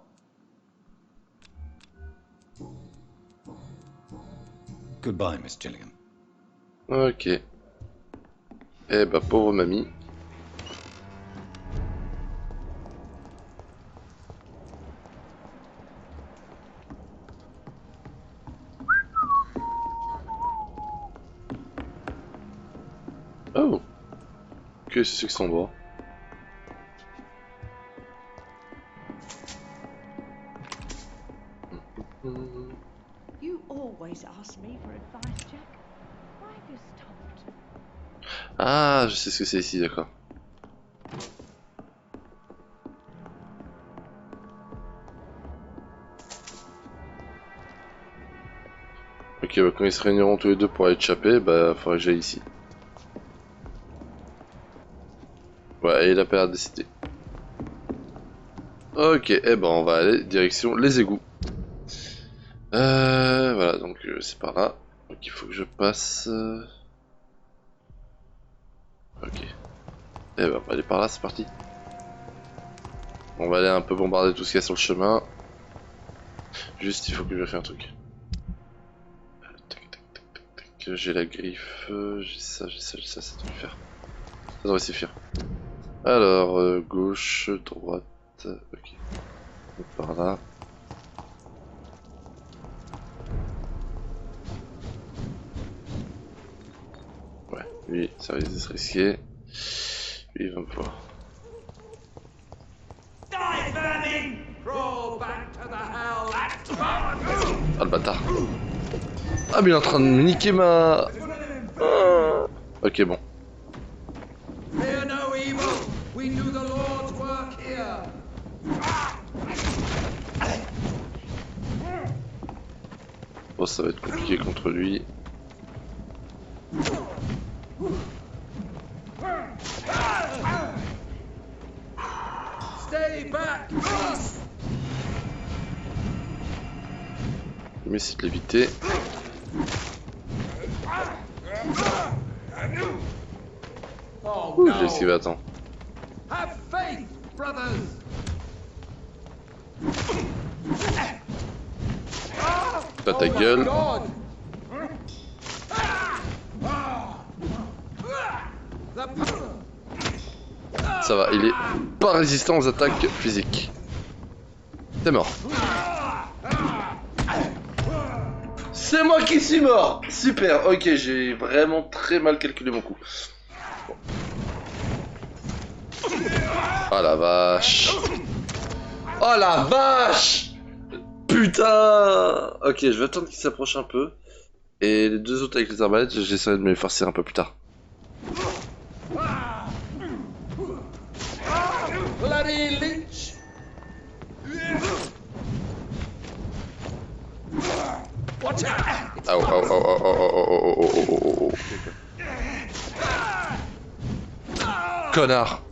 Goodbye, Miss Gillingham. Ok. Eh bah pauvre mamie. Oh. Que c'est que son bras. You always ask me for advice, Jack. Why have you stopped? Ah, je sais ce que c'est ici, d'accord. Ok, bah quand ils se réuniront tous les deux pour aller échapper, bah faudrait que j'aille ici. Ouais, et il a pas l'air décidé. Ok, eh ben on va aller direction les égouts. Voilà, donc c'est par là. Donc il faut que je passe. Ok. Eh ben on va aller par là, c'est parti. On va aller un peu bombarder tout ce qu'il y a sur le chemin. Juste, il faut que je fasse un truc. Tac, tac, tac, tac, tac. J'ai la griffe, j'ai ça, ça doit le faire. Ça devrait suffire. Alors, gauche, droite, ok. Donc, par là. Ouais, lui, ça risque de se risquer. Lui, il va me voir. Ah, le bâtard. Ah, mais il est en train de me niquer ma... Ah. Ok, bon. Bon, ça va être compliqué contre lui. Mais c'est de l'éviter. Ouh, j'ai esquivé à temps. Pas ta gueule. Ça va, il est pas résistant aux attaques physiques. T'es mort. C'est moi qui suis mort. Super, ok, j'ai vraiment très mal calculé mon coup. Oh la vache. Oh la vache. Putain. Ok, je vais attendre qu'il s'approche un peu. Et les deux autres avec les arbalètes, j'essaierai de me les farcir un peu plus tard. Bloody leech! Watch out! Oh, oh, oh, oh, oh, oh, oh, oh, oh, oh, oh. Connard!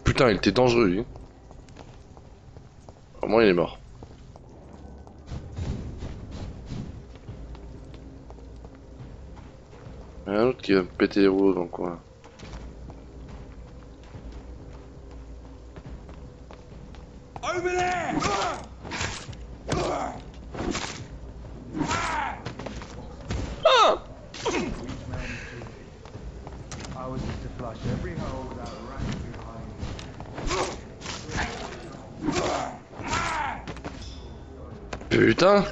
Putain, il était dangereux, lui. Au moins, il est mort. Il y en a un autre qui va me péter les roues dans le coin. Putain.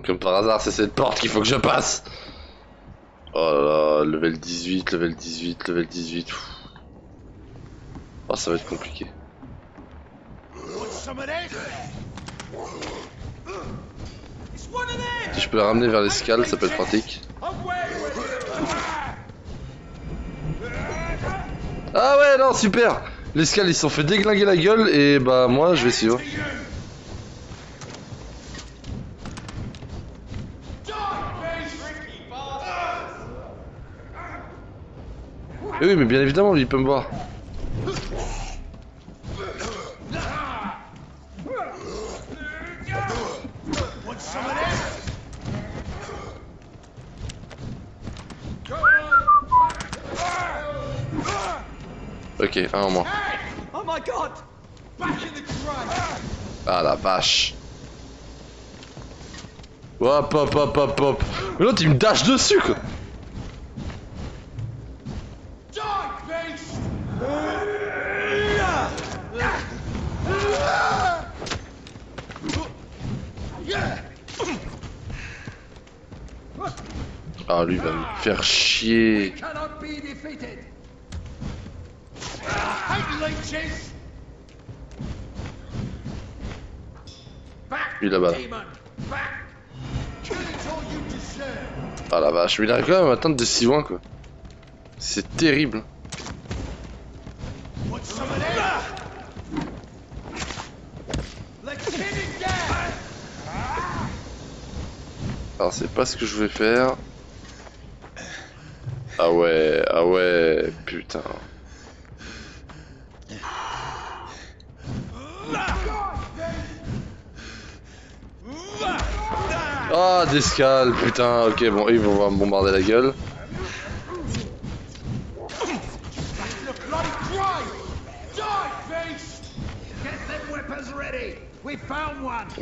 Comme par hasard, c'est cette porte qu'il faut que je passe. Oh là là, level 18, level 18, level 18. Pff. Oh, ça va être compliqué. Si je peux la ramener vers l'escale, ça peut être pratique. Ah ouais, non, super. L'escale, ils se sont fait déglinguer la gueule et bah moi, je vais suivre. Et oui, mais bien évidemment, lui, il peut me voir. Ok, un en moins. Ah la vache. Hop hop hop hop hop. Mais l'autre il me dash dessus quoi. Ah lui il va me faire chier. Lui là-bas. Ah la vache, mais il arrive quand même à m'atteindre de si loin quoi. C'est terrible. Alors c'est pas ce que je voulais faire. Ah ouais, putain. Ah, d'escale, putain, ok, bon, ils vont me bombarder la gueule.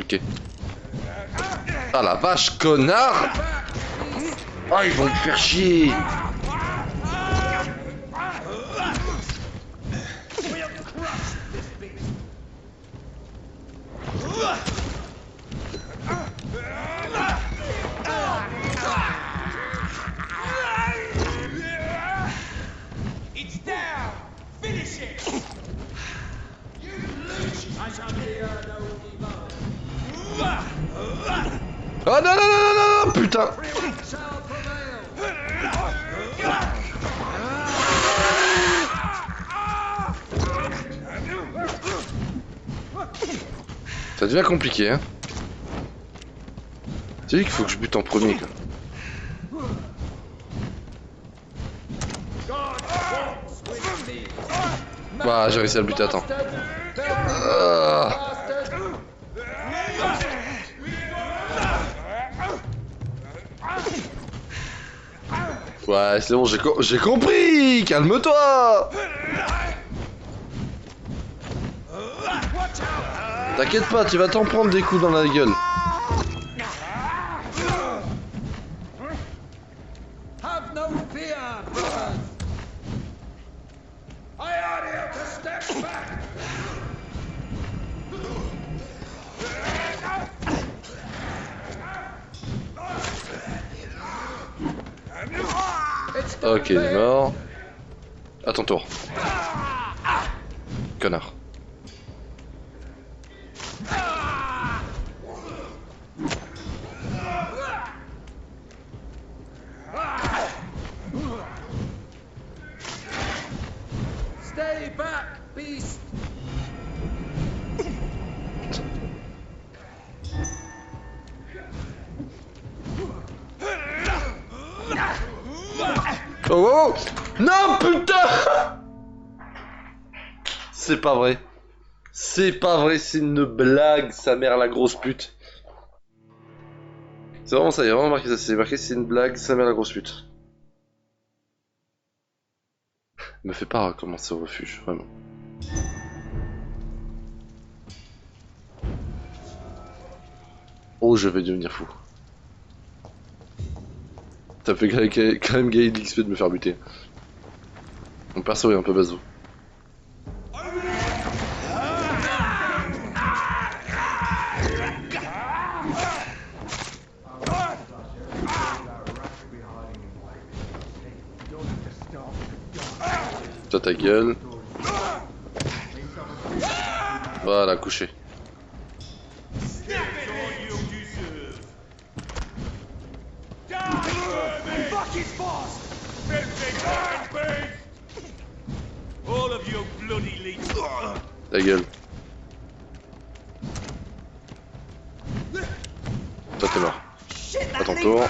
Ok. Ah la vache, connard! Ah, ils vont me faire chier! Oh non non non non non non putain. Ça devient compliqué hein. C'est lui qu'il faut que je bute en premier quoi. Bah j'ai réussi à le buter à temps. Ouais, c'est bon, j'ai compris. Calme-toi. T'inquiète pas, tu vas t'en prendre des coups dans la gueule. Ok, il est mort. À ton tour. Connard. Stay back, beast. Oh, oh, oh. Non putain. C'est pas vrai. C'est pas vrai, c'est une blague, sa mère la grosse pute. C'est vraiment ça, il y a vraiment marqué ça, c'est marqué c'est une blague, sa mère la grosse pute. Me fait pas recommencer au refuge, vraiment. Oh, je vais devenir fou. Ça fait quand même gagner de l'XP de me faire buter. Mon perso est un peu bazo. Toi ta gueule. Voilà, couché. Ta gueule. Toi t'es mort. À ton tour.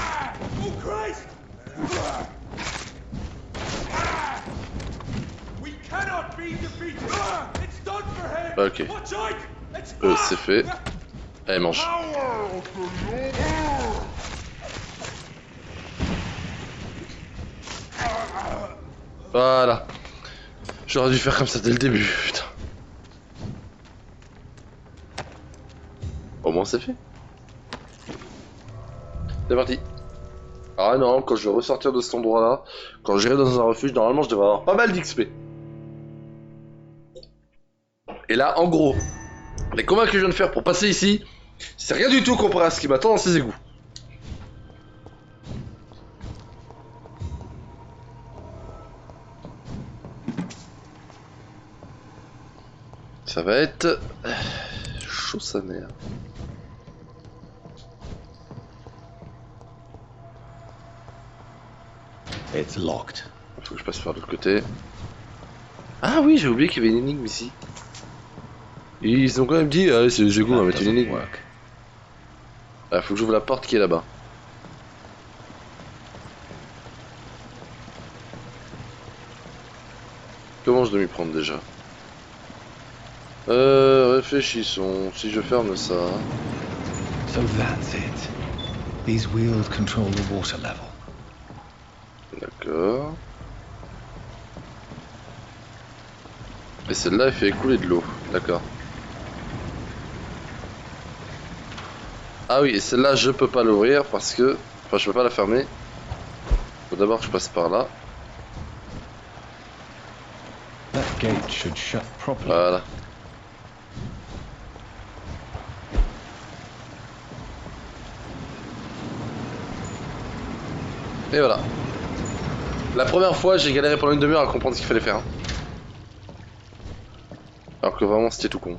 Ok. C'est fait. Allez, mange. Voilà. J'aurais dû faire comme ça dès le début, putain. Au moins c'est fait. C'est parti. Ah non, quand je vais ressortir de cet endroit là, quand j'irai dans un refuge, normalement je devrais avoir pas mal d'XP. Et là, en gros, les combats que je viens de faire pour passer ici, c'est rien du tout comparé à ce qui m'attend dans ces égouts. Ça va être chaud sa mère. It's locked. Faut que je passe par l'autre côté. Ah oui, j'ai oublié qu'il y avait une énigme ici. Ils ont quand même dit, allez, c'est les égouts, on va mettre une énigme. Ah, faut que j'ouvre la porte qui est là-bas. Comment je dois m'y prendre déjà? Réfléchissons. Si je ferme ça. So that's it. These wheels control the water level. D'accord. Et celle-là, elle fait écouler de l'eau. D'accord. Ah oui, et celle-là, je peux pas l'ouvrir parce que... Enfin, je peux pas la fermer. Faut d'abord que je passe par là. That gate should shut properly. Voilà. Et voilà. La première fois, j'ai galéré pendant une demi-heure à comprendre ce qu'il fallait faire. Alors que vraiment, c'était tout con.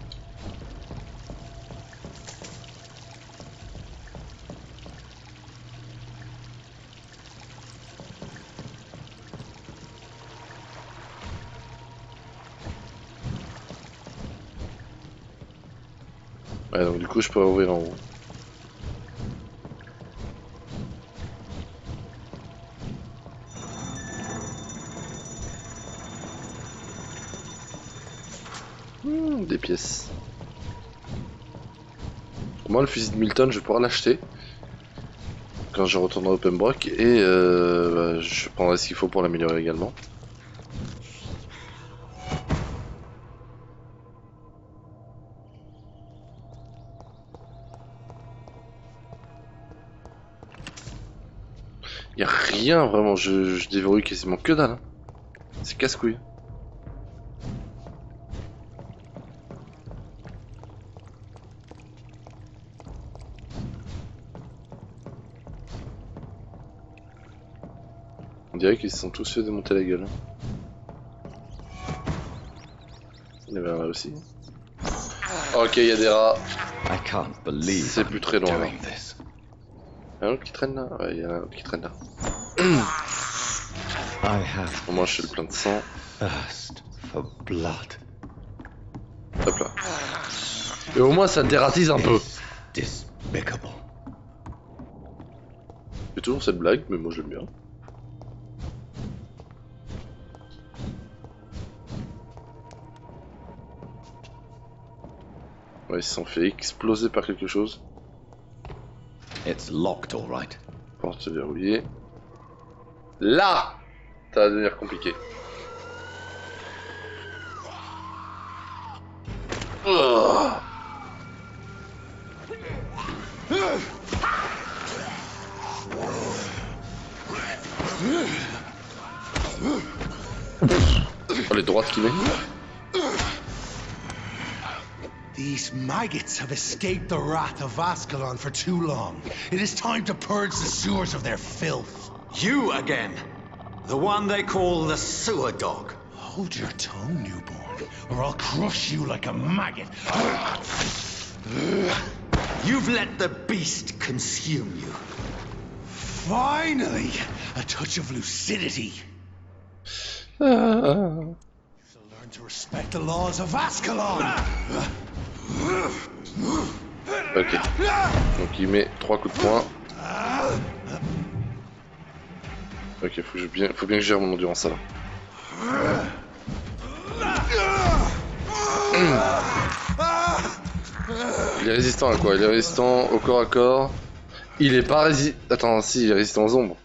Ouais, donc du coup, je peux ouvrir en haut. Des pièces. Moi, le fusil de Milton, je vais pouvoir l'acheter quand je retournerai au Pembroke et bah, je prendrai ce qu'il faut pour l'améliorer également. Y a rien vraiment, je déverrouille quasiment que dalle. Hein. C'est casse-couille. On dirait qu'ils se sont tous fait démonter la gueule. Il y en avait un là aussi. Ok, il y a des rats. C'est plus très loin là. Il y en a un autre qui traîne là? Ouais, il y en a un autre qui traîne là. Au moins je suis le plein de sang. Hop là. Et au moins ça dératise un peu. C'est toujours cette blague, mais moi j'aime bien. Ouais, ils se sont fait exploser par quelque chose. It's locked, all right. Porte verrouillée. Là, ça va devenir compliqué. Oh. droite qui met. These maggots have escaped the wrath of Ascalon for too long. It is time to purge the sewers of their filth. You again. The one they call the sewer dog. Hold your tongue, newborn, or I'll crush you like a maggot. You've let the beast consume you. Finally, a touch of lucidity. You shall learn to respect the laws of Ascalon. Ok. Donc il met 3 coups de poing. Ok, faut bien que je gère mon endurance là. Il est résistant à quoi? Il est résistant au corps à corps. Il est pas résistant... Attends, si, il est résistant aux ombres.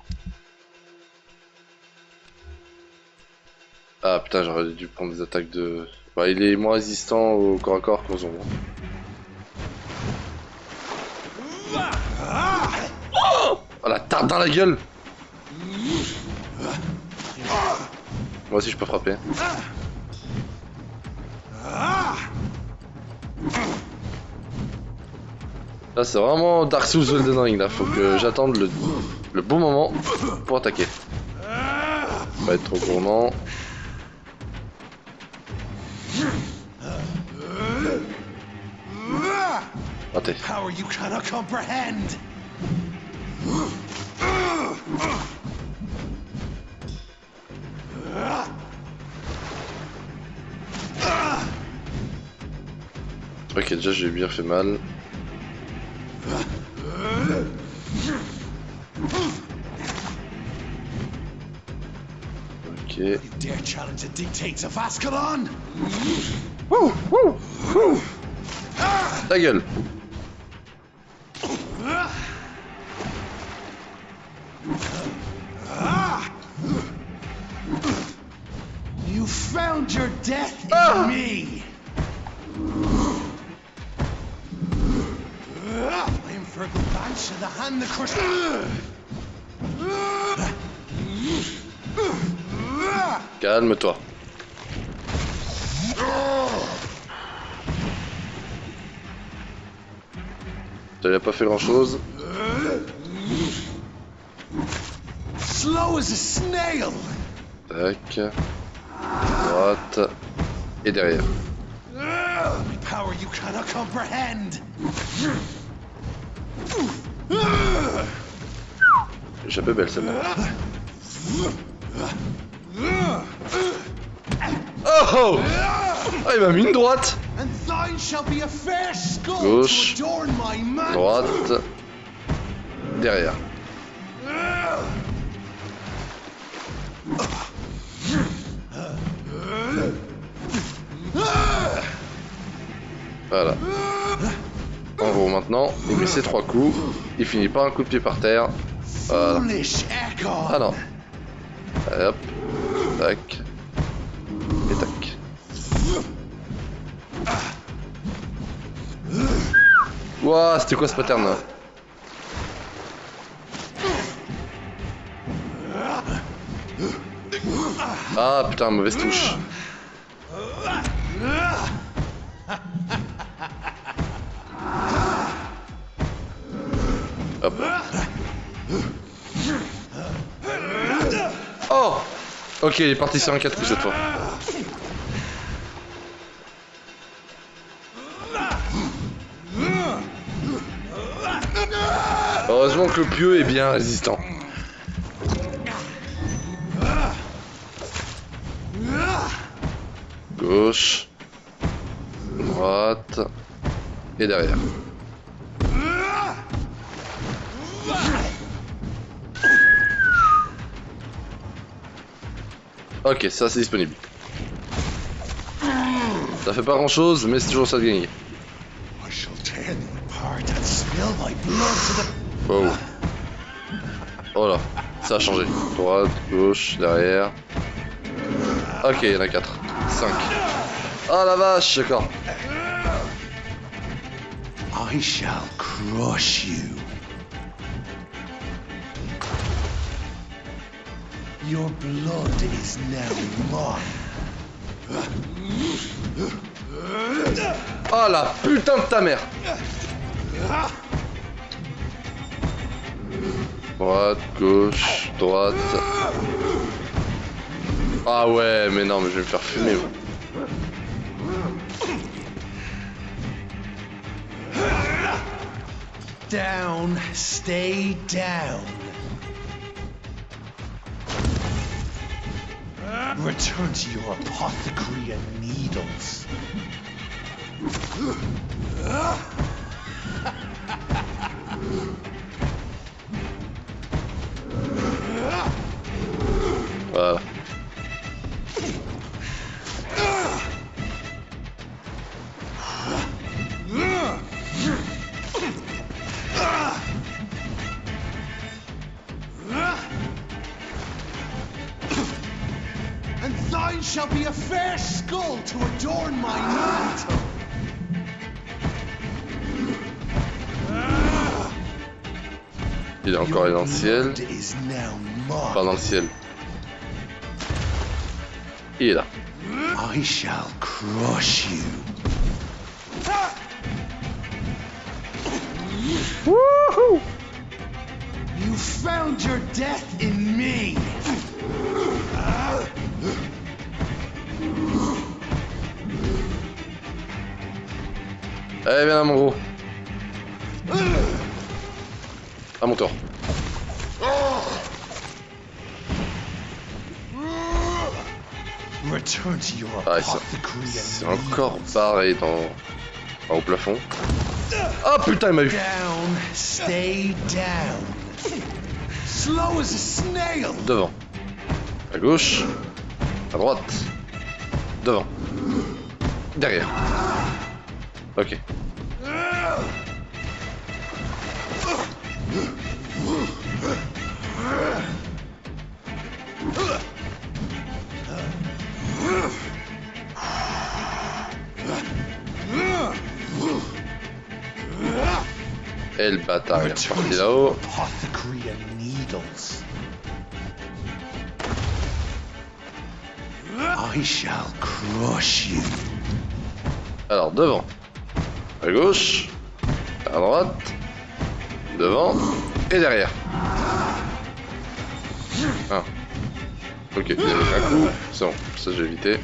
Ah putain, j'aurais dû prendre des attaques de... Bah, il est moins résistant au corps à corps qu'aux ombres. Oh, la tarte dans la gueule. Moi aussi je peux frapper. Là c'est vraiment Dark Souls Elden Ring là, faut que j'attende le bon moment pour attaquer. Pas être trop gourmand. Raté. Ok, déjà j'ai bien fait mal. Ok. Ta gueule. You found your death in me. I am Fergal Banch of the Hand the Crushed. Calme-toi. T'avais pas fait grand chose. Slow as a snail. Tac. Droite. Et derrière. My power you cannot comprehend. J'ai belle celle-là. Oh oh! Ah, il m'a mis une droite. Gauche. Droite. Derrière. Voilà. En gros maintenant, il met ses 3 coups, il finit par un coup de pied par terre. Voilà. Ah non. Allez, hop. Tac. Et tac. Ouah, c'était quoi ce pattern là? Ah putain, mauvaise touche. Hop. Oh! Ok, il est parti sur un 4 coups cette fois. Heureusement que le pieu est bien résistant. Gauche. Droite. Et derrière. Ok, ça c'est disponible. Ça fait pas grand chose, mais c'est toujours ça de gagner. Oh. Oh là, ça a changé. Droite, gauche, derrière. Ok, il y en a 4. 5. Ah la vache, d'accord. I shall crush you. Your blood is now mine. Oh la putain de ta mère! Droite, gauche, droite. Ah ouais, mais non, mais je vais me faire fumer. Moi. Down, stay down. Return to your apothecary and needles. Voilà. And thine shall be a fair skull to adorn my mantle. Il est encore dans le ciel. Pas dans le ciel. Il est là. I shall crush you. Woohoo! You found your death in me. Allez, viens là, mon gros. À mon tour. Return to your Ah, apothecary c'est and encore barré au plafond. Oh putain, il m'a eu. down, stay down. Slow as a snail. Devant. À gauche. À droite. Devant. Derrière. Ok. Et le bâtard il est reparti là-haut. Apothecary and needles. I shall crush you. Alors devant. À gauche. À droite. Devant. Et derrière. Ah. Ok, il y avait un coup. C'est bon, ça j'ai évité.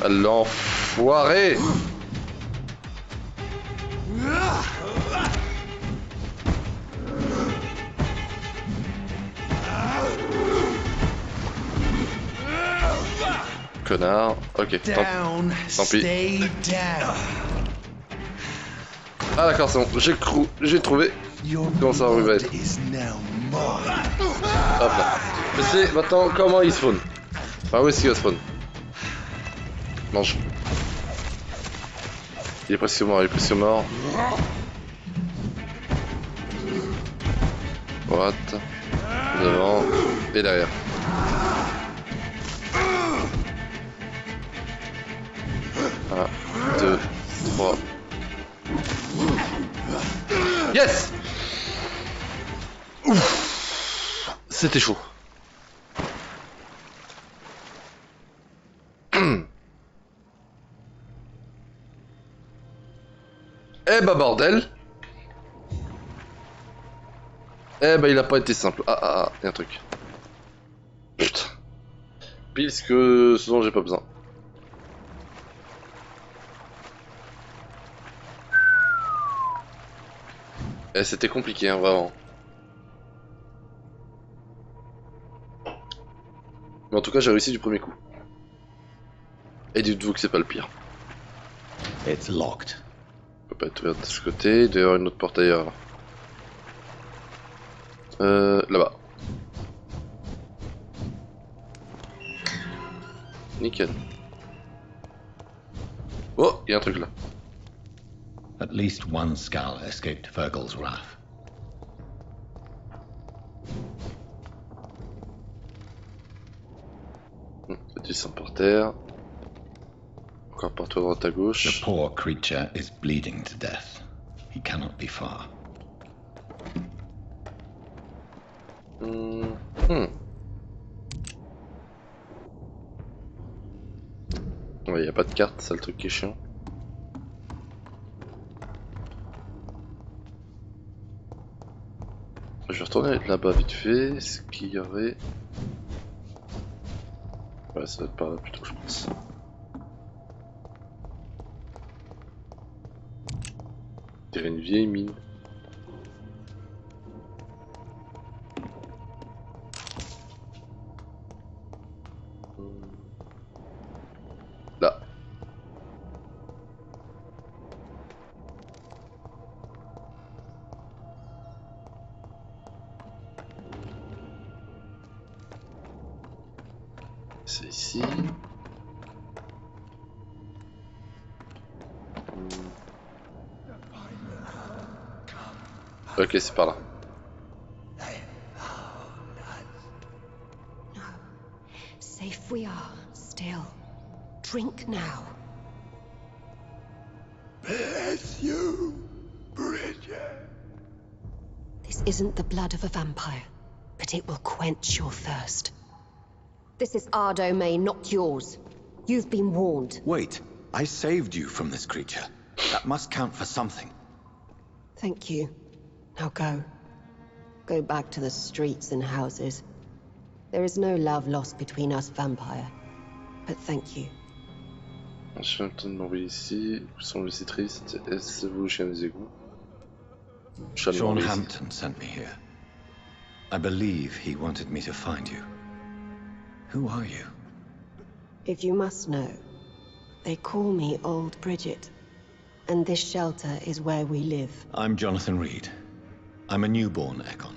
Ah, l'enfoiré! Connard. Ok, tant pis. Ah d'accord, c'est bon. J'ai trouvé. Comment ça va être. Hop là. Je sais maintenant comment il spawn. Enfin, où est-ce qu'il va spawn? Mange. Il est presque mort, il est presque mort. Droite. Devant. Et derrière. Un, deux, trois. Yes! Ouf! C'était chaud. Eh bah bordel. Eh bah il a pas été simple. Ah, y'a un truc. Putain. Pile ce dont j'ai pas besoin. Eh c'était compliqué hein, vraiment. Mais en tout cas j'ai réussi du premier coup. Et dites-vous que c'est pas le pire. It's locked. Ça peut pas être ouvert de ce côté, il doit y avoir une autre porte ailleurs. Là-bas. Nickel. Oh, il y a un truc là. At least one skull escaped Fergal's wrath. Petit sang par terre. Encore partout à droite à gauche. The poor creature is bleeding to death. He cannot be far. Ouais, y a pas de carte, c'est le truc qui est chiant. Je vais retourner là-bas vite fait. Est-ce qu'il y aurait... Ouais, ça va être par là plutôt, je pense. Il y avait une vieille mine. Là. C'est ici. Ok, c'est par là. No. Safe we are, still. Drink now. Bless you, Bridget. This isn't the blood of a vampire, but it will quench your thirst. This is our domain, not yours. You've been warned. Wait, I saved you from this creature. That must count for something. Thank you. Now go. Go back to the streets and houses. There is no love lost between us, vampire. But thank you. Je viens de m'envoyer ici. Où sont les tristes? Est-ce vous le chien des égouts? Sean Hampton sent me here. I believe he wanted me to find you. Who are you? If you must know, they call me Old Bridget. And this shelter is where we live. I'm Jonathan Reed. I'm a newborn Ekon.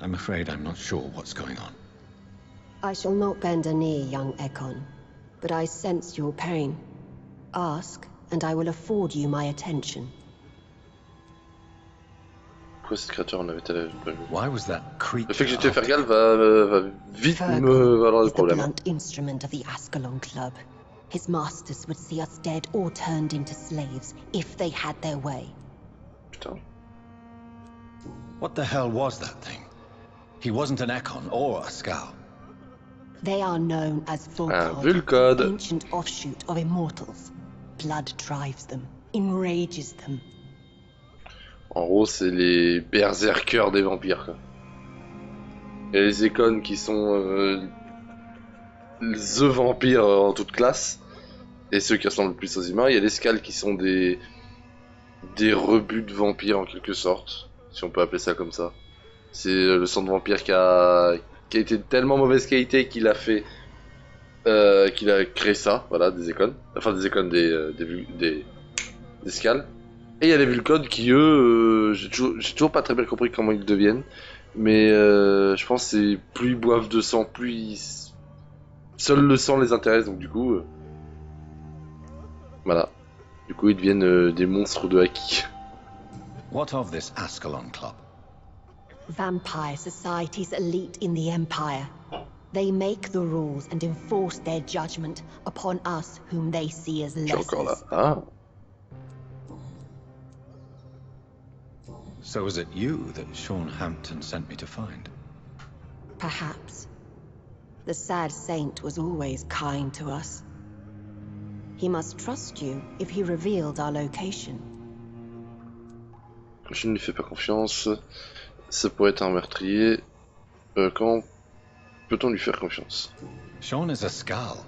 I'm afraid I'm not sure what's going on. I shall not bend a knee, young Ekon. But I sense your pain. Ask, and I will afford you my attention. Pourquoi cette créature en avait-elle prévu? Why was that creature? Le fait que j'étais Fergal va vite me valoir des problèmes. The blunt instrument of the Ascalon Club. His masters would see us dead or turned into slaves if they had their way. Putain. What the hell was that thing? He wasn't an Ekon or a Skal. They are known as Vulcod, an ancient offshoot of immortals. Blood drives them, enrages them. En gros, c'est les berserkers des vampires, quoi. Il y a les Ekon qui sont the vampires en toute classe, et ceux qui ressemblent le plus aux humains. Il y a les Skals qui sont des rebuts de vampires en quelque sorte, si on peut appeler ça comme ça. C'est le sang de vampire qui a été de tellement mauvaise qualité qu'il a fait, qu'il a créé ça, voilà, des Ekon, enfin des Ekon, des Skals. Et il y a les Vulcodes qui, eux, j'ai toujours pas très bien compris comment ils deviennent. Mais je pense que c'est plus ils boivent de sang, plus ils... Seul le sang les intéresse, donc du coup... Voilà. Du coup, ils deviennent des monstres de haki. What of this Ascalon Club? Vampire society's elite in the Empire. They make the rules and enforce their judgment upon us whom they see as Je suis encore là. lessers. Ah. So was it you that Sean Hampton sent me to find? Perhaps. The sad saint was always kind to us. He must trust you if he revealed our location. Je ne lui fais pas confiance. Ça pourrait être un meurtrier. Quand peut-on lui faire confiance? Sean is a Skal.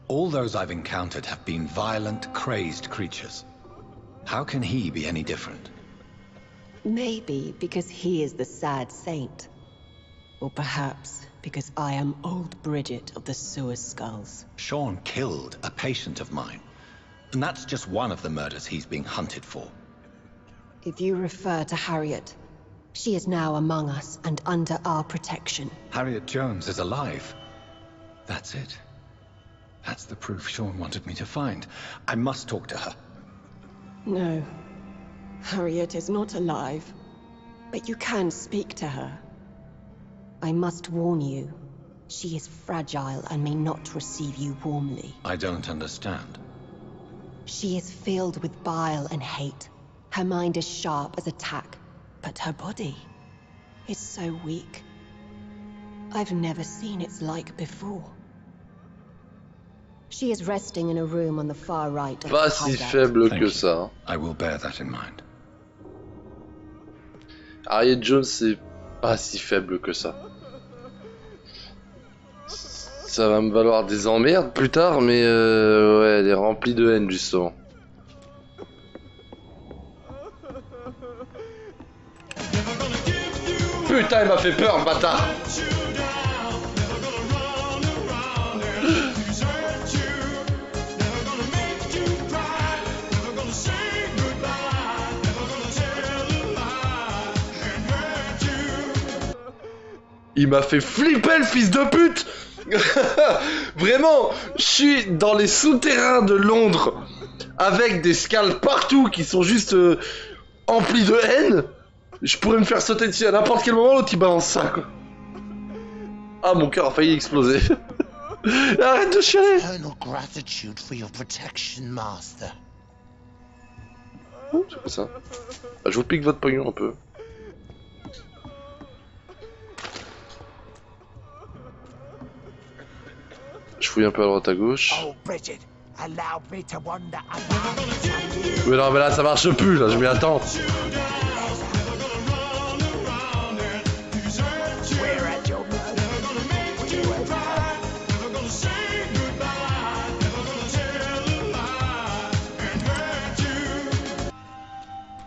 All those I've encountered have been violent, crazed creatures. How can he be any different? Maybe because he is the sad saint. Or perhaps because I am old Bridget of the Sewer Skulls. Sean killed a patient of mine. And that's just one of the murders he's being hunted for. If you refer to Harriet, she is now among us and under our protection. Harriet Jones is alive. That's it. That's the proof Sean wanted me to find. I must talk to her. No. Harriet is not alive. But you can speak to her. I must warn you. She is fragile and may not receive you warmly. I don't understand. She is filled with bile and hate. Her mind is sharp as a tack, but her body is so weak. I've never seen its like before. She is resting in a room on the far right of Pas the si hideout. faible Thank que you. ça. I will bear that in mind. Harriet Jones, c'est pas si faible que ça. Ça va me valoir des emmerdes plus tard, mais ouais, elle est remplie de haine justement. Putain, il m'a fait peur, bâtard! Il m'a fait flipper le fils de pute. Vraiment, je suis dans les souterrains de Londres avec des scales partout qui sont juste emplis de haine. Je pourrais me faire sauter dessus à n'importe quel moment, l'autre il balance ça quoi. Ah, mon cœur a failli exploser. Arrête de chialer. Eternal gratitude for your protection, master. Oh, c'est quoi ça? Je vous pique votre pognon un peu. Je fouille un peu à droite à gauche. Oh, Bridget, allow me to wander Oui, non, mais là ça marche plus, là je m'y attends.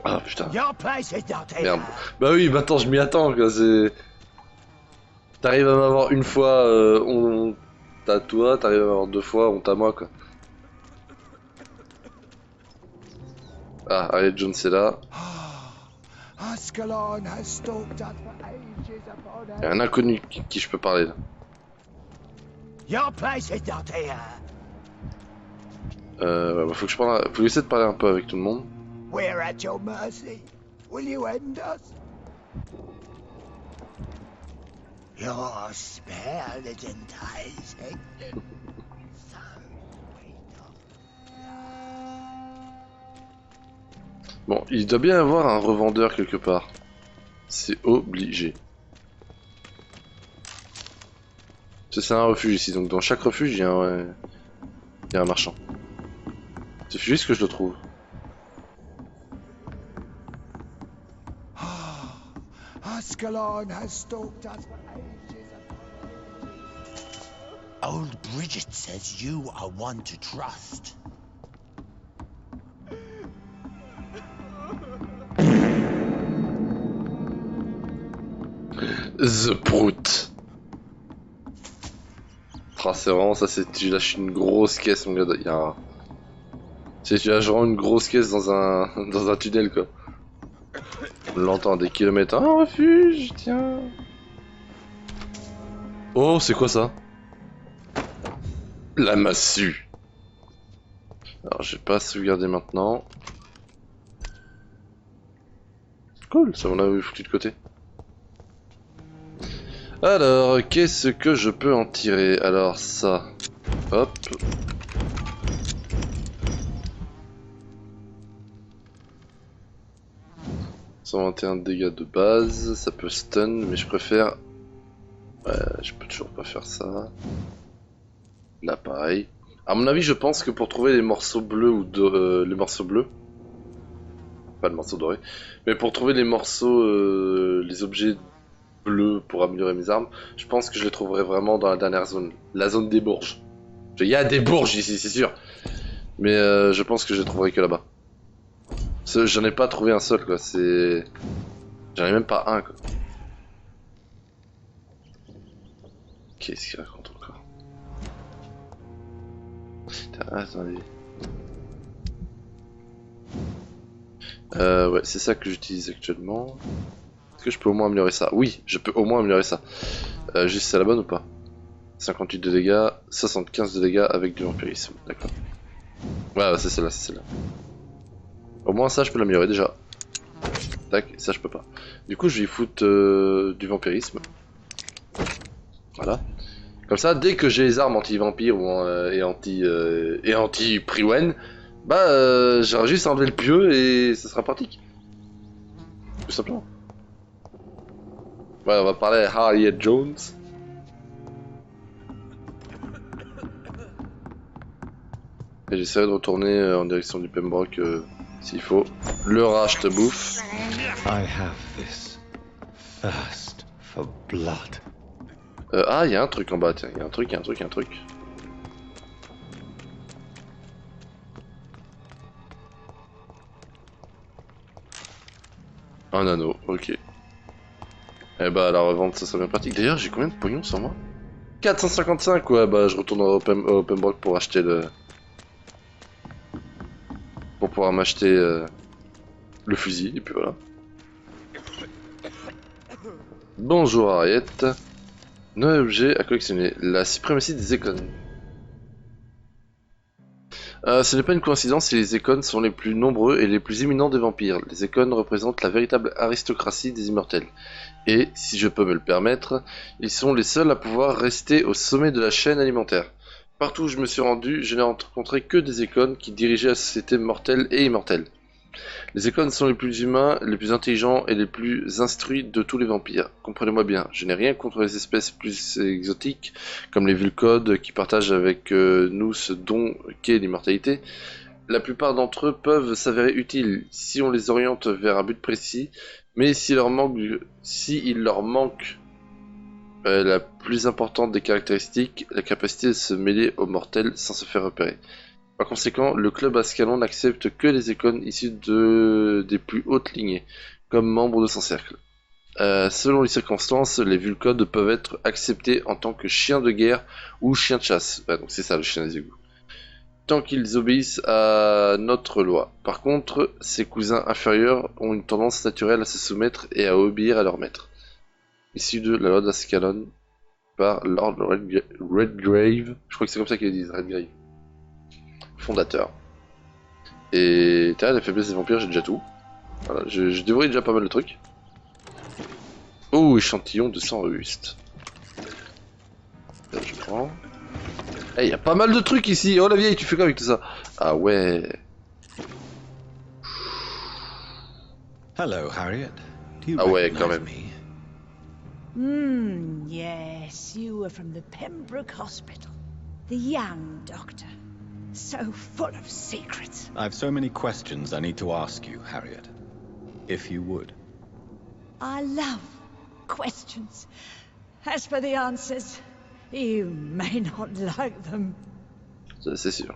Ah putain. Merde. Bah oui, maintenant je m'y attends quoi, c'est... T'arrives à m'avoir une fois, on t'a toi, t'arrives à m'avoir deux fois, on t'a moi quoi. Ah, Harriet Jones c'est là. Il y a un inconnu qui je peux parler là. Ouais, bah, faut que je parle, faut essayer de parler un peu avec tout le monde. We're at your mercy. Will you end us? Your spell is enticing. Bon, il doit bien y avoir un revendeur quelque part. C'est obligé. C'est un refuge ici, donc dans chaque refuge il y a un marchand. C'est juste que je le trouve. Ascalon has stalked us for ages. Old Bridget says you are one to trust. The Brute. Ah, c'est vraiment ça, c'est tu lâches une grosse caisse mon gars, il y a un... Tu lâches vraiment une grosse caisse dans un tunnel quoi. On l'entend à des kilomètres. Un refuge, tiens. Oh, c'est quoi ça? La massue. Alors, je vais pas sauvegarder maintenant. Cool, ça on l'a foutu de côté. Alors, qu'est-ce que je peux en tirer? Alors, ça. Hop. « 121 dégâts de base, ça peut stun, mais je préfère... Ouais, je peux toujours pas faire ça. Là, pareil. À mon avis, je pense que pour trouver les morceaux bleus ou les morceaux bleus... Pas le morceau doré. Mais pour trouver les morceaux, les objets bleus pour améliorer mes armes, je pense que je les trouverai vraiment dans la dernière zone. La zone des bourges. Il y a des bourges ici, c'est sûr. Mais je pense que je les trouverai que là-bas. J'en ai pas trouvé un seul quoi, c'est... J'en ai même pas un quoi. Qu'est-ce qu'il raconte encore? Attendez. Ouais, c'est ça que j'utilise actuellement. Est-ce que je peux au moins améliorer ça? Oui, je peux au moins améliorer ça. Juste c'est la bonne ou pas? 58 de dégâts, 75 de dégâts avec du vampirisme, d'accord. Ouais, c'est celle-là, c'est celle-là. Au moins ça je peux l'améliorer déjà. Tac, ça je peux pas. Du coup je vais y foutre du vampirisme. Voilà. Comme ça dès que j'ai les armes anti-vampire et anti-priwen, bah j'aurai juste à enlever le pieu et ça sera pratique. Tout simplement. Ouais, on va parler à Harriet Jones. Et j'essaierai de retourner en direction du Pembroke s'il faut. Le rat, je te bouffe. I have this thirst for blood. Ah, il y a un truc en bas, tiens. Il y a un truc. Un anneau, ok. Eh bah, à la revente, ça serait bien pratique. D'ailleurs, j'ai combien de pognon sur moi? 455, ouais, bah, je retournerai au Pembroke pour acheter le... Pour pouvoir m'acheter le fusil, et puis voilà. Bonjour Harriet. Nouvel objet à collectionner. La suprématie des écones. Ce n'est pas une coïncidence si les écones sont les plus nombreux et les plus éminents des vampires. Les écones représentent la véritable aristocratie des immortels. Et, si je peux me le permettre, ils sont les seuls à pouvoir rester au sommet de la chaîne alimentaire. Partout où je me suis rendu, je n'ai rencontré que des écones qui dirigeaient la société mortelle et immortelle. Les écones sont les plus humains, les plus intelligents et les plus instruits de tous les vampires. Comprenez-moi bien, je n'ai rien contre les espèces plus exotiques, comme les VINYLEblood qui partagent avec nous ce don qu'est l'immortalité. La plupart d'entre eux peuvent s'avérer utiles si on les oriente vers un but précis, mais s'il leur manque la plus importante des caractéristiques, la capacité de se mêler aux mortels sans se faire repérer. Par conséquent, le club Ascalon n'accepte que les écones issues des plus hautes lignées, comme membres de son cercle. Selon les circonstances, les VINYLEblood peuvent être acceptés en tant que chiens de guerre ou chiens de chasse. Donc c'est ça le chien des égouts. Tant qu'ils obéissent à notre loi. Par contre, ses cousins inférieurs ont une tendance naturelle à se soumettre et à obéir à leur maître. Issu de la loi d'Ascalon par Lord Redgrave. Je crois que c'est comme ça qu'ils disent, Redgrave. Fondateur. Et t'as la faiblesse des vampires, j'ai déjà tout. Voilà, je dévorais déjà pas mal de trucs. Oh, échantillon de sang robuste. Là, je prends. Eh, y a pas mal de trucs ici. Oh la vieille, tu fais quoi avec tout ça? Ah ouais. Hello, Harriet. Do you Ah ouais, quand recognize même. Hmm, yes, you were from the Pembroke Hospital. The young doctor. So full of secrets. I've so many questions I need to ask you, Harriet. If you would. I love questions. As for the answers, you may not like them. C'est sûr.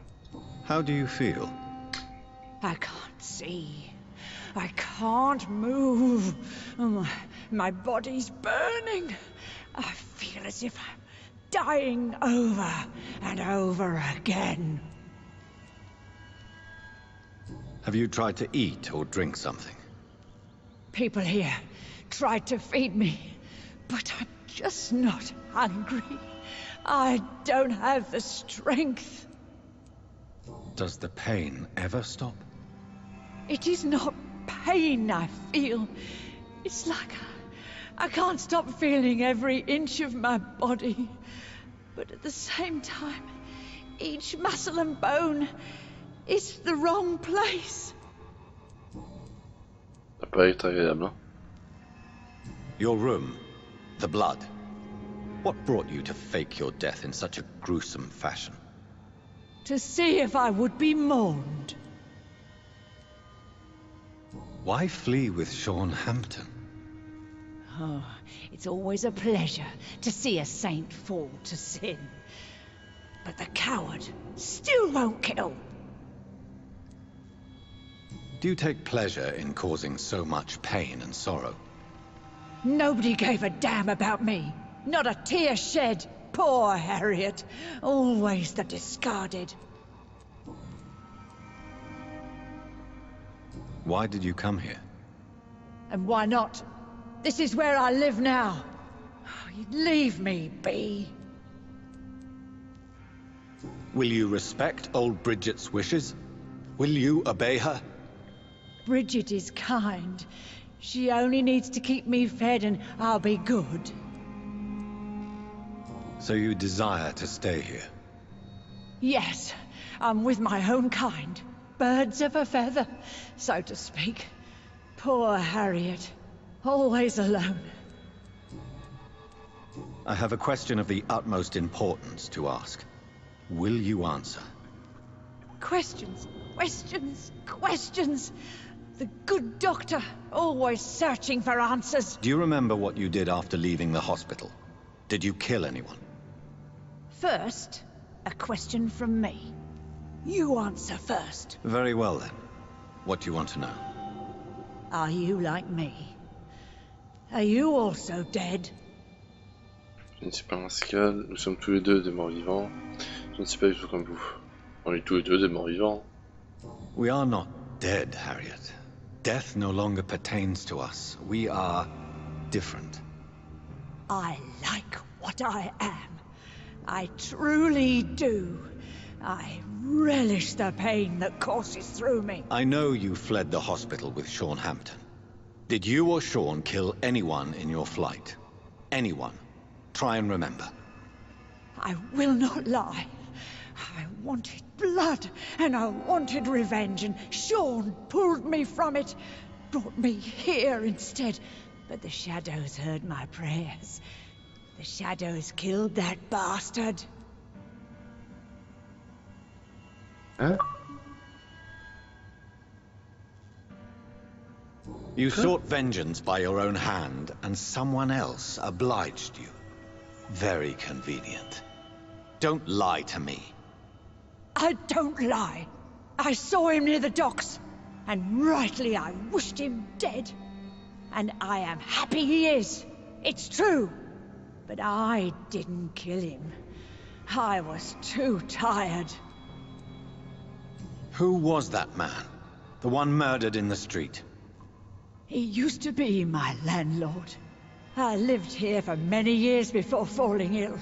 How do you feel? I can't see. I can't move. My body's burning. I feel as if I'm dying over and over again. Have you tried to eat or drink something? People here tried to feed me, but I'm just not hungry. I don't have the strength. Does the pain ever stop? It is not pain I feel. It's like I can't stop feeling every inch of my body. But at the same time, each muscle and bone is the wrong place. Ça peut être agréable, hein? Your room, the blood. What brought you to fake your death in such a gruesome fashion? To see if I would be mourned. Why flee with Sean Hampton? Oh, it's always a pleasure to see a saint fall to sin. But the coward still won't kill. Do you take pleasure in causing so much pain and sorrow? Nobody gave a damn about me. Not a tear shed. Poor Harriet. Always the discarded. Why did you come here? And why not? This is where I live now. Leave me be. Will you respect old Bridget's wishes? Will you obey her? Bridget is kind. She only needs to keep me fed and I'll be good. So you desire to stay here? Yes, I'm with my own kind. Birds of a feather, so to speak. Poor Harriet. Always alone. I have a question of the utmost importance to ask. Will you answer? Questions, questions, questions. The good doctor, always searching for answers. Do you remember what you did after leaving the hospital? Did you kill anyone? First, a question from me. You answer first. Very well then. What do you want to know? Are you like me? Are you also dead? Je ne suis pas un scal, nous sommes tous les deux des morts vivants. Je ne suis pas du tout comme vous. On est tous les deux des morts vivants. We are not dead, Harriet. Death no longer pertains to us. We are different. I like what I am. I truly do. I relish the pain that courses through me. I know you fled the hospital with Sean Hampton. Did you or Sean kill anyone in your flight? Anyone? Try and remember. I will not lie. I wanted blood, and I wanted revenge, and Sean pulled me from it, brought me here instead. But the shadows heard my prayers. The shadows killed that bastard. Huh? You sought vengeance by your own hand, and someone else obliged you. Very convenient. Don't lie to me. I don't lie. I saw him near the docks, and rightly I wished him dead. And I am happy he is. It's true. But I didn't kill him. I was too tired. Who was that man? The one murdered in the street? He used to be my landlord. I lived here for many years before falling ill.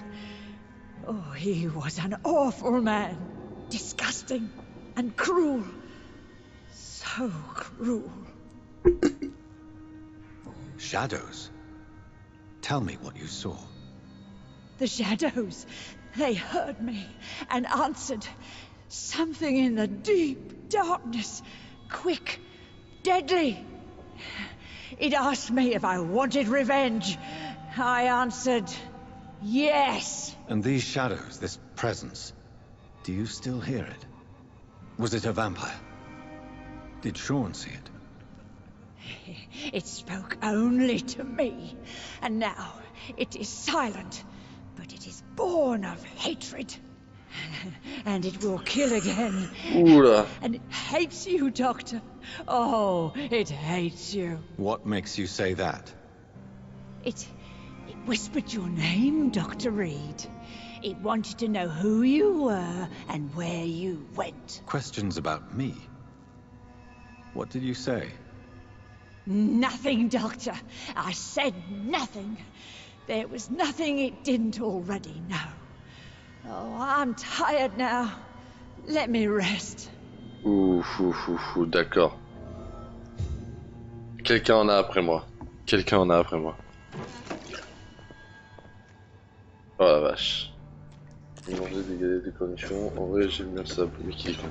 Oh, he was an awful man. Disgusting and cruel. So cruel. Shadows? Tell me what you saw. The shadows, they heard me and answered. Something in the deep darkness. Quick, deadly. It asked me if I wanted revenge. I answered, yes. And these shadows, this presence, do you still hear it? Was it a vampire? Did Sean see it? It spoke only to me, and now it is silent, but it is born of hatred. And it will kill again. Oula. And it hates you, Doctor. Oh, it hates you. What makes you say that? It whispered your name, Dr. Reed. It wanted to know who you were and where you went. Questions about me? What did you say? Nothing, Doctor. I said nothing. There was nothing it didn't already know. Oh, I'm tired now. Let me rest. D'accord. Quelqu'un en a après moi. Quelqu'un en a après moi. Oh la vache. Manger des galettes de cornichons. En vrai, j'aime bien ça. Mais qui est con.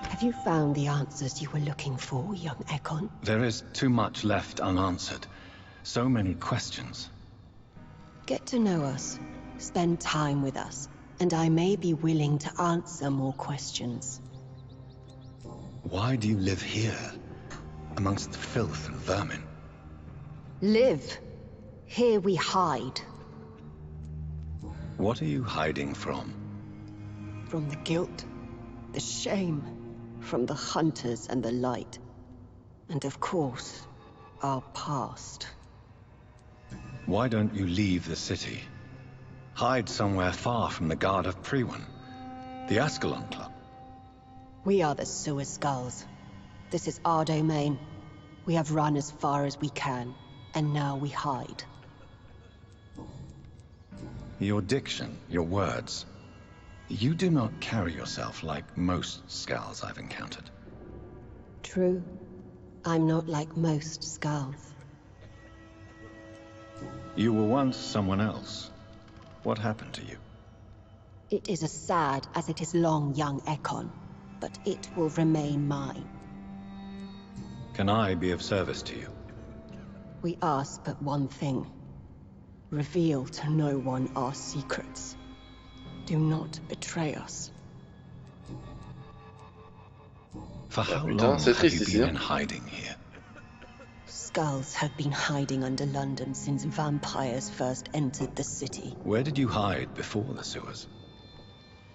Have you found the answers you were looking for, young Ekon? There is too much left unanswered. So many questions. Get to know us, spend time with us, and I may be willing to answer more questions. Why do you live here, amongst the filth and vermin? Live. Here we hide. What are you hiding from? From the guilt, the shame, from the hunters and the light. And of course, our past. Why don't you leave the city? Hide somewhere far from the Guard of Priwen, the Ascalon Club. We are the Sewer Skulls. This is our domain. We have run as far as we can, and now we hide. Your diction, your words. You do not carry yourself like most Skulls I've encountered. True. I'm not like most Skulls. You were once someone else. What happened to you? It is as sad as it is long, young Ekon, but it will remain mine. Can I be of service to you? We ask but one thing. Reveal to no one our secrets. Do not betray us. For how putain, long c'est have triste you ici, been hein. in hiding here? Skulls have been hiding under London since vampires first entered the city. Where did you hide before the sewers?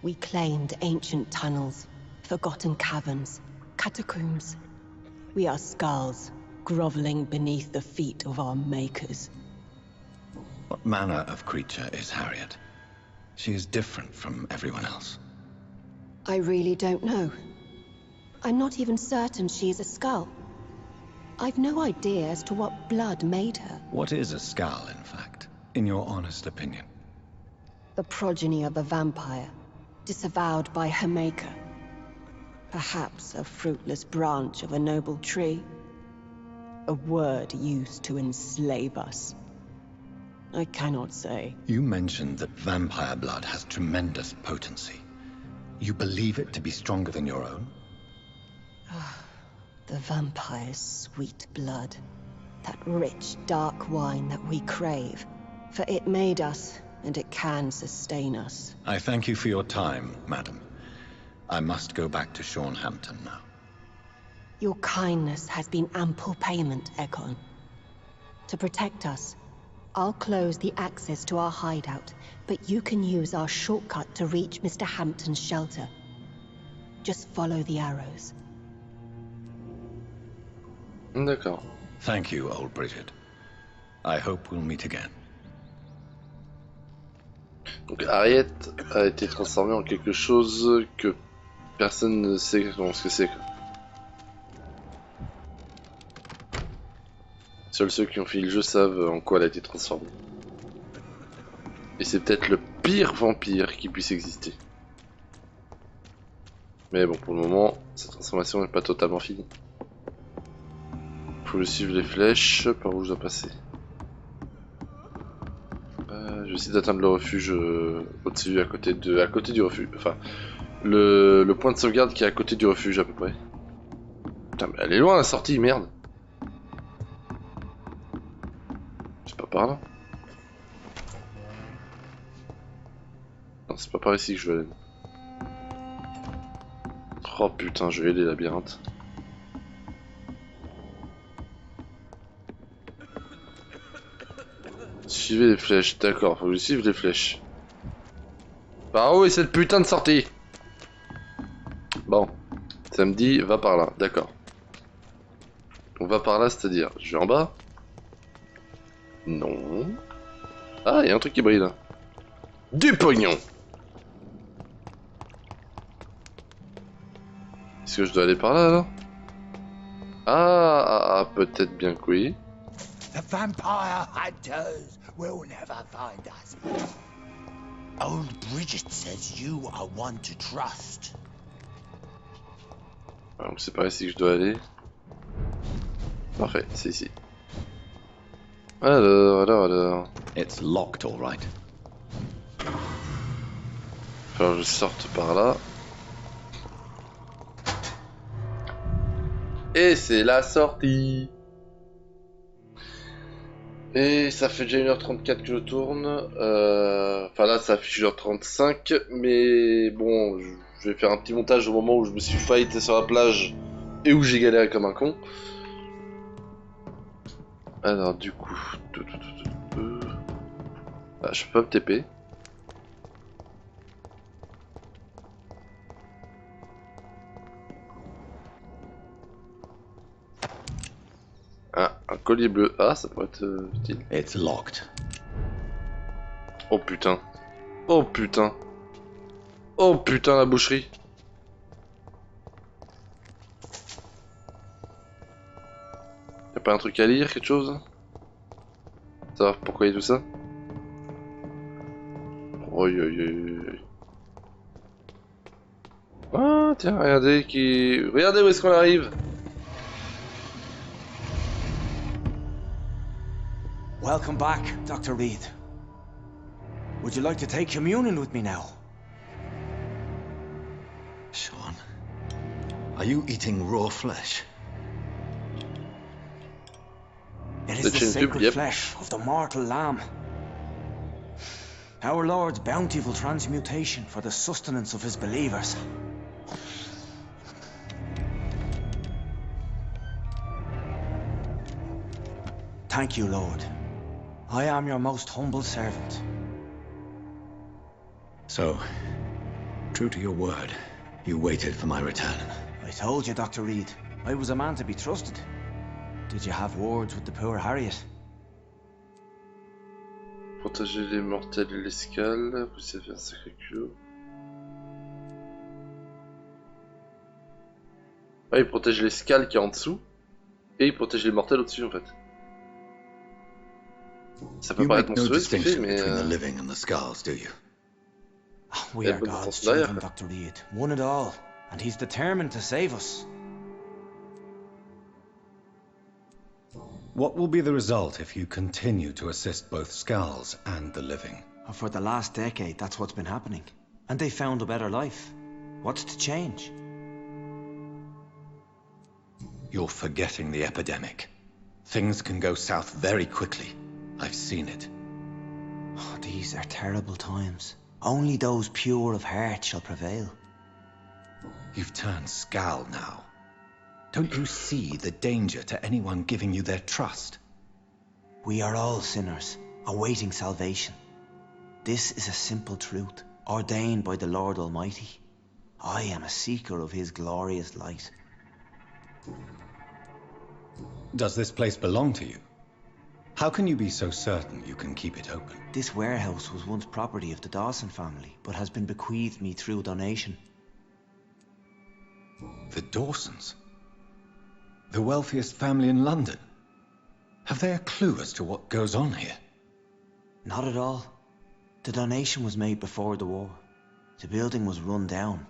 We claimed ancient tunnels, forgotten caverns, catacombs. We are skulls, groveling beneath the feet of our makers. What manner of creature is Harriet? She is different from everyone else. I really don't know. I'm not even certain she is a skull. I've no idea as to what blood made her. What is a skull, in fact, in your honest opinion? The progeny of a vampire, disavowed by her maker. Perhaps a fruitless branch of a noble tree. A word used to enslave us. I cannot say. You mentioned that vampire blood has tremendous potency. You believe it to be stronger than your own? The vampire's sweet blood. That rich, dark wine that we crave. For it made us, and it can sustain us. I thank you for your time, madam. I must go back to Shornhampton now. Your kindness has been ample payment, Egon. To protect us, I'll close the access to our hideout, but you can use our shortcut to reach Mr. Hampton's shelter. Just follow the arrows. D'accord. Thank you, old Bridget. I hope we'll meet again. Donc Harriet a été transformée en quelque chose que personne ne sait exactement ce que c'est. Seuls ceux qui ont fait le jeu savent en quoi elle a été transformée. Et c'est peut-être le pire vampire qui puisse exister. Mais bon, pour le moment, cette transformation n'est pas totalement finie. Faut suivre les flèches, par où je dois passer. Je vais essayer d'atteindre le refuge au-dessus, à côté du refuge. Enfin, le point de sauvegarde qui est à côté du refuge à peu près. Putain, mais elle est loin la sortie, merde. C'est pas par là. Non, c'est pas par ici que je veux aller. Oh putain, je vais aller labyrinthe. Suivez les flèches, d'accord, faut que je suive les flèches. Par où est cette putain de sortie? Bon, ça me dit va par là, d'accord. On va par là, c'est-à-dire, je vais en bas? Non. Ah, il y a un truc qui brille là. Du pognon! Est-ce que je dois aller par là alors? Ah, peut-être bien que oui. The vampire hunters will never find us. Old Bridget says you are one to trust. Donc c'est par ici que je dois aller. Parfait, c'est ici. Alors. It's locked, all right. Faut que je sorte par là. Et c'est la sortie. Et ça fait déjà 1h34 que je tourne. Enfin là ça affiche 1h35. Mais bon, je vais faire un petit montage au moment où je me suis fight sur la plage. Et où j'ai galéré comme un con. Alors du coup... Ah, je peux pas me TP. Ah, un collier bleu. Ah, ça pourrait être utile. It's locked. Oh putain. Oh putain. Oh putain, la boucherie. Y'a pas un truc à lire, quelque chose? Savoir pourquoi il y a tout ça? Oi. Ah, tiens, regardez qui... Regardez où est-ce qu'on arrive. Welcome back, Dr. Reed. Would you like to take communion with me now? Sean, are you eating raw flesh? It is the sacred flesh of the mortal lamb. Our Lord's bountiful transmutation for the sustenance of his believers. Thank you, Lord. I am your most humble servant. So, true to your word, you waited for my return. I told you, Dr. Reed, I was a man to be trusted. Did you have words with the poor Harriet? Protéger les mortels et l'escale, vous savez un sacré culot. Ah, il protège l'escale qui est en dessous, et il protège les mortels au-dessus en fait. Ça peut paraître monstrueux ce qu'il fait, mais... We are God's children, Dr. Reed, one and all, and he's determined to save us. What will be the result if you continue to assist both Skulls and the living? For the last decade, that's what's been happening. And they found a better life. What's to change? You're forgetting the epidemic. Things can go south very quickly. I've seen it. Oh, these are terrible times. Only those pure of heart shall prevail. You've turned Skull now. Don't you see the danger to anyone giving you their trust? We are all sinners, awaiting salvation. This is a simple truth, ordained by the Lord Almighty. I am a seeker of his glorious light. Does this place belong to you? How can you be so certain you can keep it open? This warehouse was once property of the Dawson family, but has been bequeathed me through donation. The Dawsons? The wealthiest family in London? Have they a clue as to what goes on here? Not at all. The donation was made before the war. The building was run down.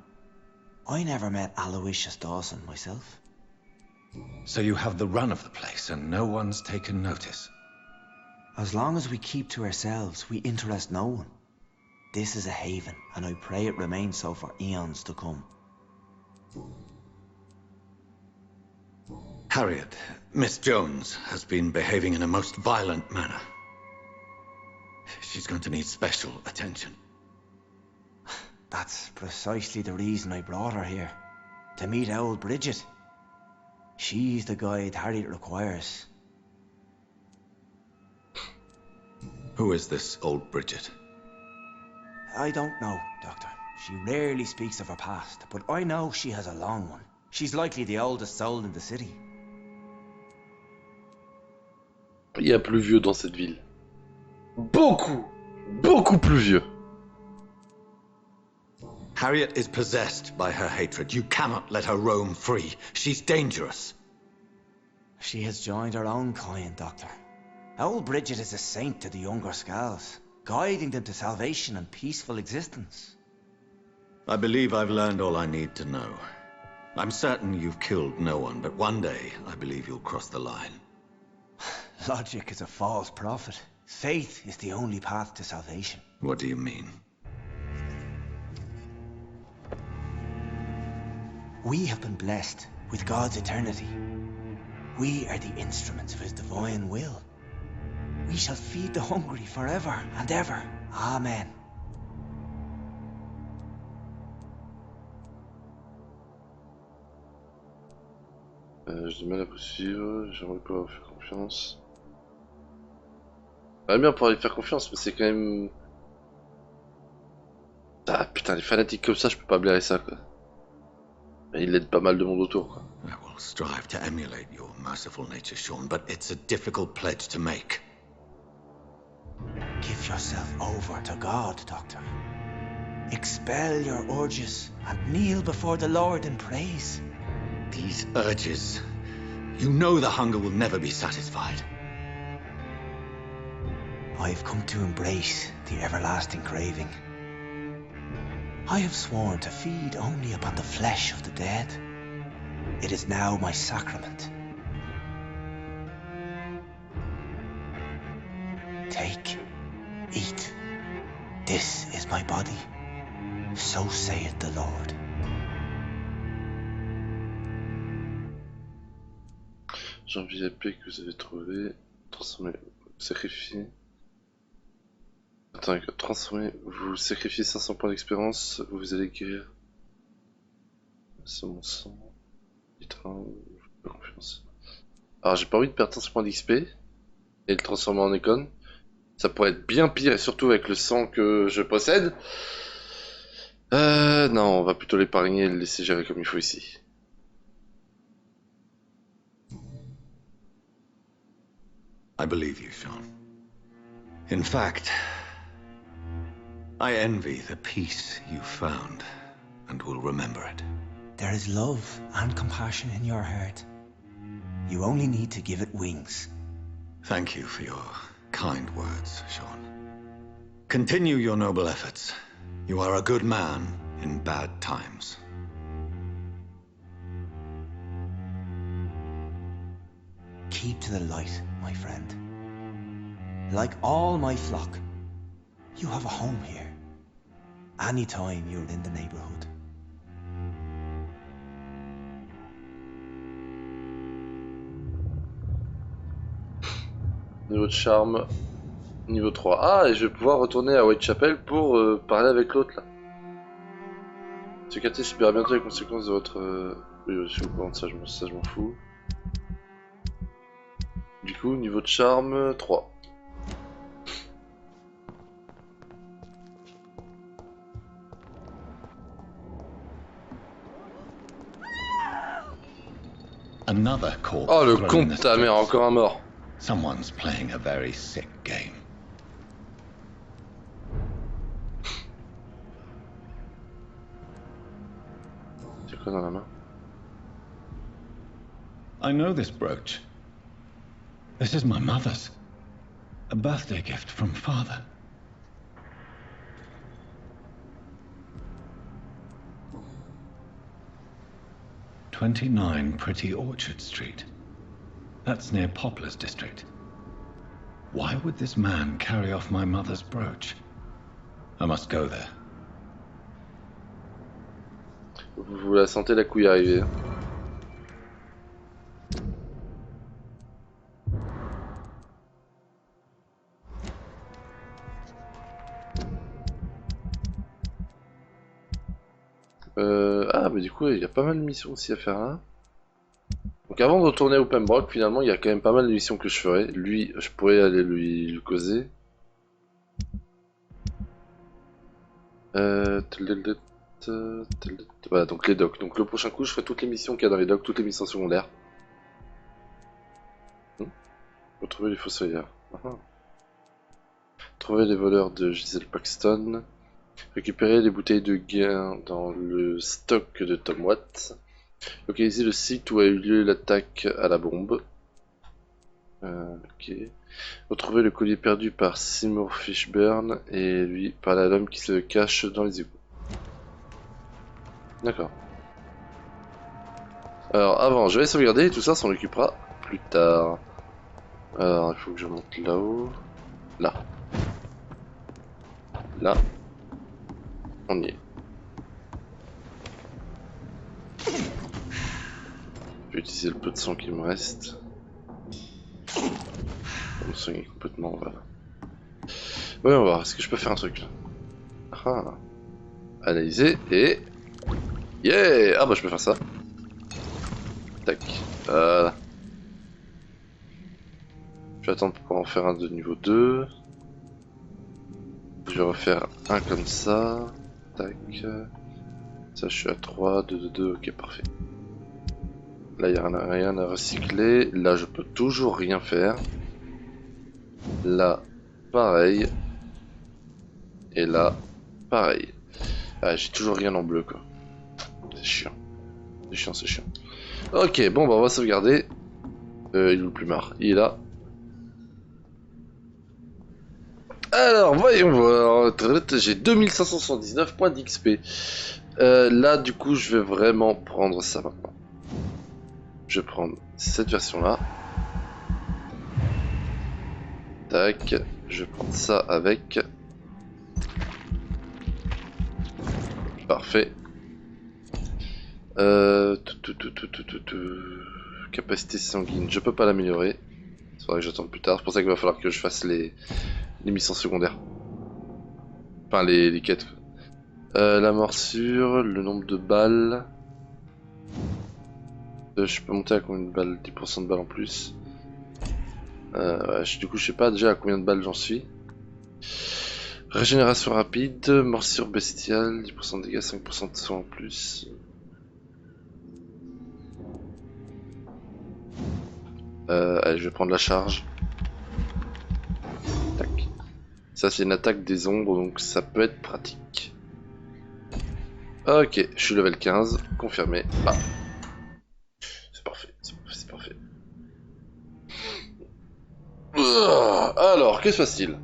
I never met Aloysius Dawson myself. So you have the run of the place and no one's taken notice? As long as we keep to ourselves, we interest no one. This is a haven, and I pray it remains so for eons to come. Harriet, Miss Jones, has been behaving in a most violent manner. She's going to need special attention. That's precisely the reason I brought her here. To meet old Bridget. She's the guide Harriet requires. Who is this old Bridget? I don't know, Doctor. She rarely speaks of her past, but I know she has a long one. She's likely the oldest soul in the city. Il y a plus vieux dans cette ville. Beaucoup, beaucoup plus vieux. Harriet is possessed by her hatred. You cannot let her roam free. She's dangerous. She has joined her own kind, Doctor. Old Bridget is a saint to the younger Skulls, guiding them to salvation and peaceful existence. I believe I've learned all I need to know. I'm certain you've killed no one, but one day I believe you'll cross the line. Logic is a false prophet. Faith is the only path to salvation. What do you mean? We have been blessed with God's eternity. We are the instruments of his divine will. We shall feed the hungry forever and ever. Amen. J'ai du mal à poursuivre, j'aimerais pouvoir faire confiance. J'aimerais bien pouvoir lui faire confiance, mais c'est quand même... Ah putain, les fanatiques comme ça, je peux pas blairer ça quoi. Et il aide pas mal de monde autour quoi. I will strive to emulate your merciful nature, Sean, but it's a difficult pledge to make. Give yourself over to God, Doctor. Expel your urges and kneel before the Lord in praise. These urges. You know the hunger will never be satisfied. I've come to embrace the everlasting craving. I have sworn to feed only upon the flesh of the dead. It is now my sacrament. Take, eat. This is my body. So saith the Lord. J'envie la paix que vous avez trouvée, transformée, sacrifiée. Attends, transformez, vous sacrifiez 500 points d'expérience, vous allez guérir. C'est mon sang. Putain, j'ai pas confiance. Alors j'ai pas envie de perdre 500 points d'XP et le transformer en icône. Ça pourrait être bien pire et surtout avec le sang que je possède. Non, on va plutôt l'épargner et le laisser gérer comme il faut ici. I believe you, Sean. In fact, I envy the peace you found and will remember it. There is love and compassion in your heart. You only need to give it wings. Thank you for your kind words, Sean. Continue your noble efforts. You are a good man in bad times. Keep to the light, my friend. Like all my flock, you have a home here. Anytime you're in the neighborhood. Niveau de charme, niveau 3. Ah, et je vais pouvoir retourner à Whitechapel pour parler avec l'autre là. Ce quartier subira bientôt les conséquences de votre... Oui, je suis au courant de ça, je m'en fous. Du coup, niveau de charme, 3. Another corpse. Oh, le con de ta mère, encore un mort. Someone's playing a very sick game. C'est quoi dans la main? I know this brooch. This is my mother's. A birthday gift from father. "29 Pretty Orchard Street. That's near Poplar's district. Why would this man carry off my mother's brooch? I must go there." Vous la sentez la couille arriver. Ah, mais du coup, il y a pas mal de missions aussi à faire là. Donc avant de retourner au Pembroke, finalement, il y a quand même pas mal de missions que je ferai. Lui, je pourrais aller lui causer. Voilà, donc les docks. Donc le prochain coup, je ferai toutes les missions qu'il y a dans les docks, toutes les missions secondaires. Retrouver les fossoyeurs. Trouver les voleurs de Giselle Paxton. Récupérer les bouteilles de gain dans le stock de Tom Watt. Localiser le site où a eu lieu l'attaque à la bombe. Ok. Retrouver le collier perdu par Seymour Fishburne et lui parler à l'homme qui se cache dans les égouts. D'accord. Alors avant, je vais sauvegarder et tout ça s'en occupera plus tard. Alors il faut que je monte là-haut. Là. Là. On y est. Je vais utiliser le peu de sang qu'il me reste. Pour me soigner complètement, voilà. Ouais, on va voir, est-ce que je peux faire un truc là? Ah. Analyser et... Yeah! Ah bah je peux faire ça. Tac. Voilà. Je vais attendre pour pouvoir en faire un de niveau 2. Je vais refaire un comme ça. Tac. Ça, je suis à 3, 2, 2, 2. Ok, parfait. Là, il n'y a rien à recycler. Là, je peux toujours rien faire. Là, pareil. Et là, pareil. Ah, j'ai toujours rien en bleu, quoi. C'est chiant. C'est chiant, c'est chiant. Ok, bon, bah, on va sauvegarder. Il est où le plumard? Il est là. Alors, voyons voir. J'ai 2579 points d'XP. Là, du coup, je vais vraiment prendre ça maintenant. Je vais prendre cette version-là. Tac. Je vais prendre ça avec. Parfait. Capacité sanguine, je peux pas l'améliorer. Il faudra que j'attende plus tard. C'est pour ça qu'il va falloir que je fasse les missions secondaires. Enfin, les quêtes. La morsure, le nombre de balles. Je peux monter à combien de balles? 10% de balles en plus. Ouais, du coup, je sais pas déjà à combien de balles j'en suis. Régénération rapide, morsure bestiale, 10% de dégâts, 5% de soins en plus. Allez, je vais prendre la charge. Tac. Ça, c'est une attaque des ombres, donc ça peut être pratique. Ok, je suis level 15, confirmé. Ah. C'est parfait, c'est parfait. Alors, que se passe-t-il?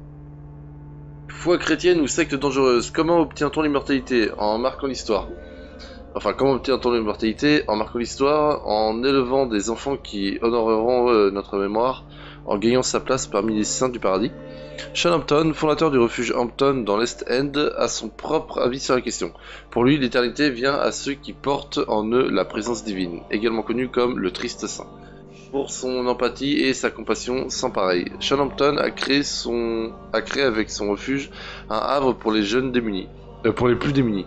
Foi chrétienne ou secte dangereuse, comment obtient-on l'immortalité? En marquant l'histoire. Enfin, comment obtient-on l'immortalité? En marquant l'histoire, en élevant des enfants qui honoreront notre mémoire, en gagnant sa place parmi les saints du paradis. Sean Hampton, fondateur du refuge Hampton dans l'Est End, a son propre avis sur la question. Pour lui, l'éternité vient à ceux qui portent en eux la présence divine, également connu comme le Triste Saint. Pour son empathie et sa compassion sans pareil, Sean Hampton a créé avec son refuge un havre pour les jeunes démunis, pour les plus démunis.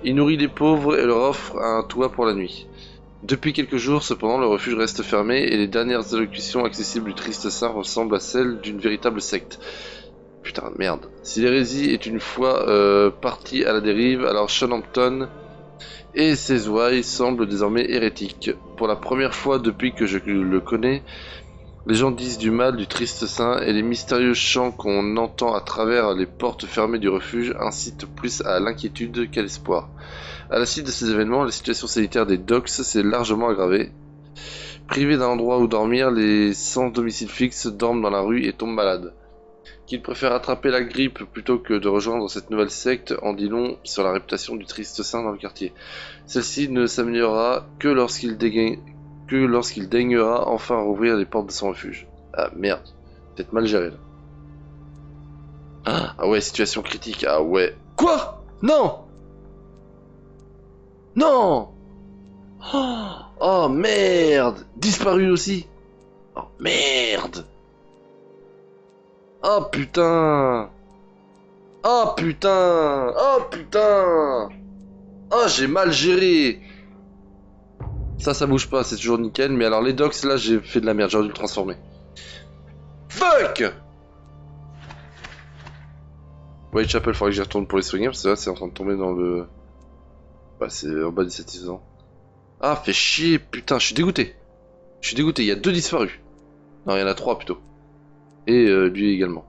Il nourrit les pauvres et leur offre un toit pour la nuit. Depuis quelques jours, cependant, le refuge reste fermé et les dernières allocutions accessibles du Triste Saint ressemblent à celles d'une véritable secte. Putain, merde. Si l'hérésie est une fois partie à la dérive, alors Sean Hampton et ses ouailles semblent désormais hérétiques. Pour la première fois depuis que je le connais, les gens disent du mal du Triste Saint et les mystérieux chants qu'on entend à travers les portes fermées du refuge incitent plus à l'inquiétude qu'à l'espoir. À la suite de ces événements, la situation sanitaire des docks s'est largement aggravée. Privés d'un endroit où dormir, les sans domicile fixe dorment dans la rue et tombent malades. Qu'ils préfèrent attraper la grippe plutôt que de rejoindre cette nouvelle secte en dit long sur la réputation du Triste Saint dans le quartier. Celle-ci ne s'améliorera que lorsqu'il daignera enfin rouvrir les portes de son refuge. Ah merde, peut-être mal géré là. Ah ouais, situation critique, ah ouais. Quoi? Non! Non! Oh merde! Disparu aussi! Oh merde! Oh putain! Oh putain! Oh putain! Oh j'ai mal géré! Ça bouge pas, c'est toujours nickel, mais alors les docks là j'ai fait de la merde, j'aurais dû le transformer. Fuck! Whitechapel, faudrait que j'y retourne pour les soigner, parce que là c'est en train de tomber dans le... Bah c'est en bas des 7 ans. Ah fait chier, putain, je suis dégoûté. Il y a 2 disparus. Non, il y en a 3 plutôt. Et lui également.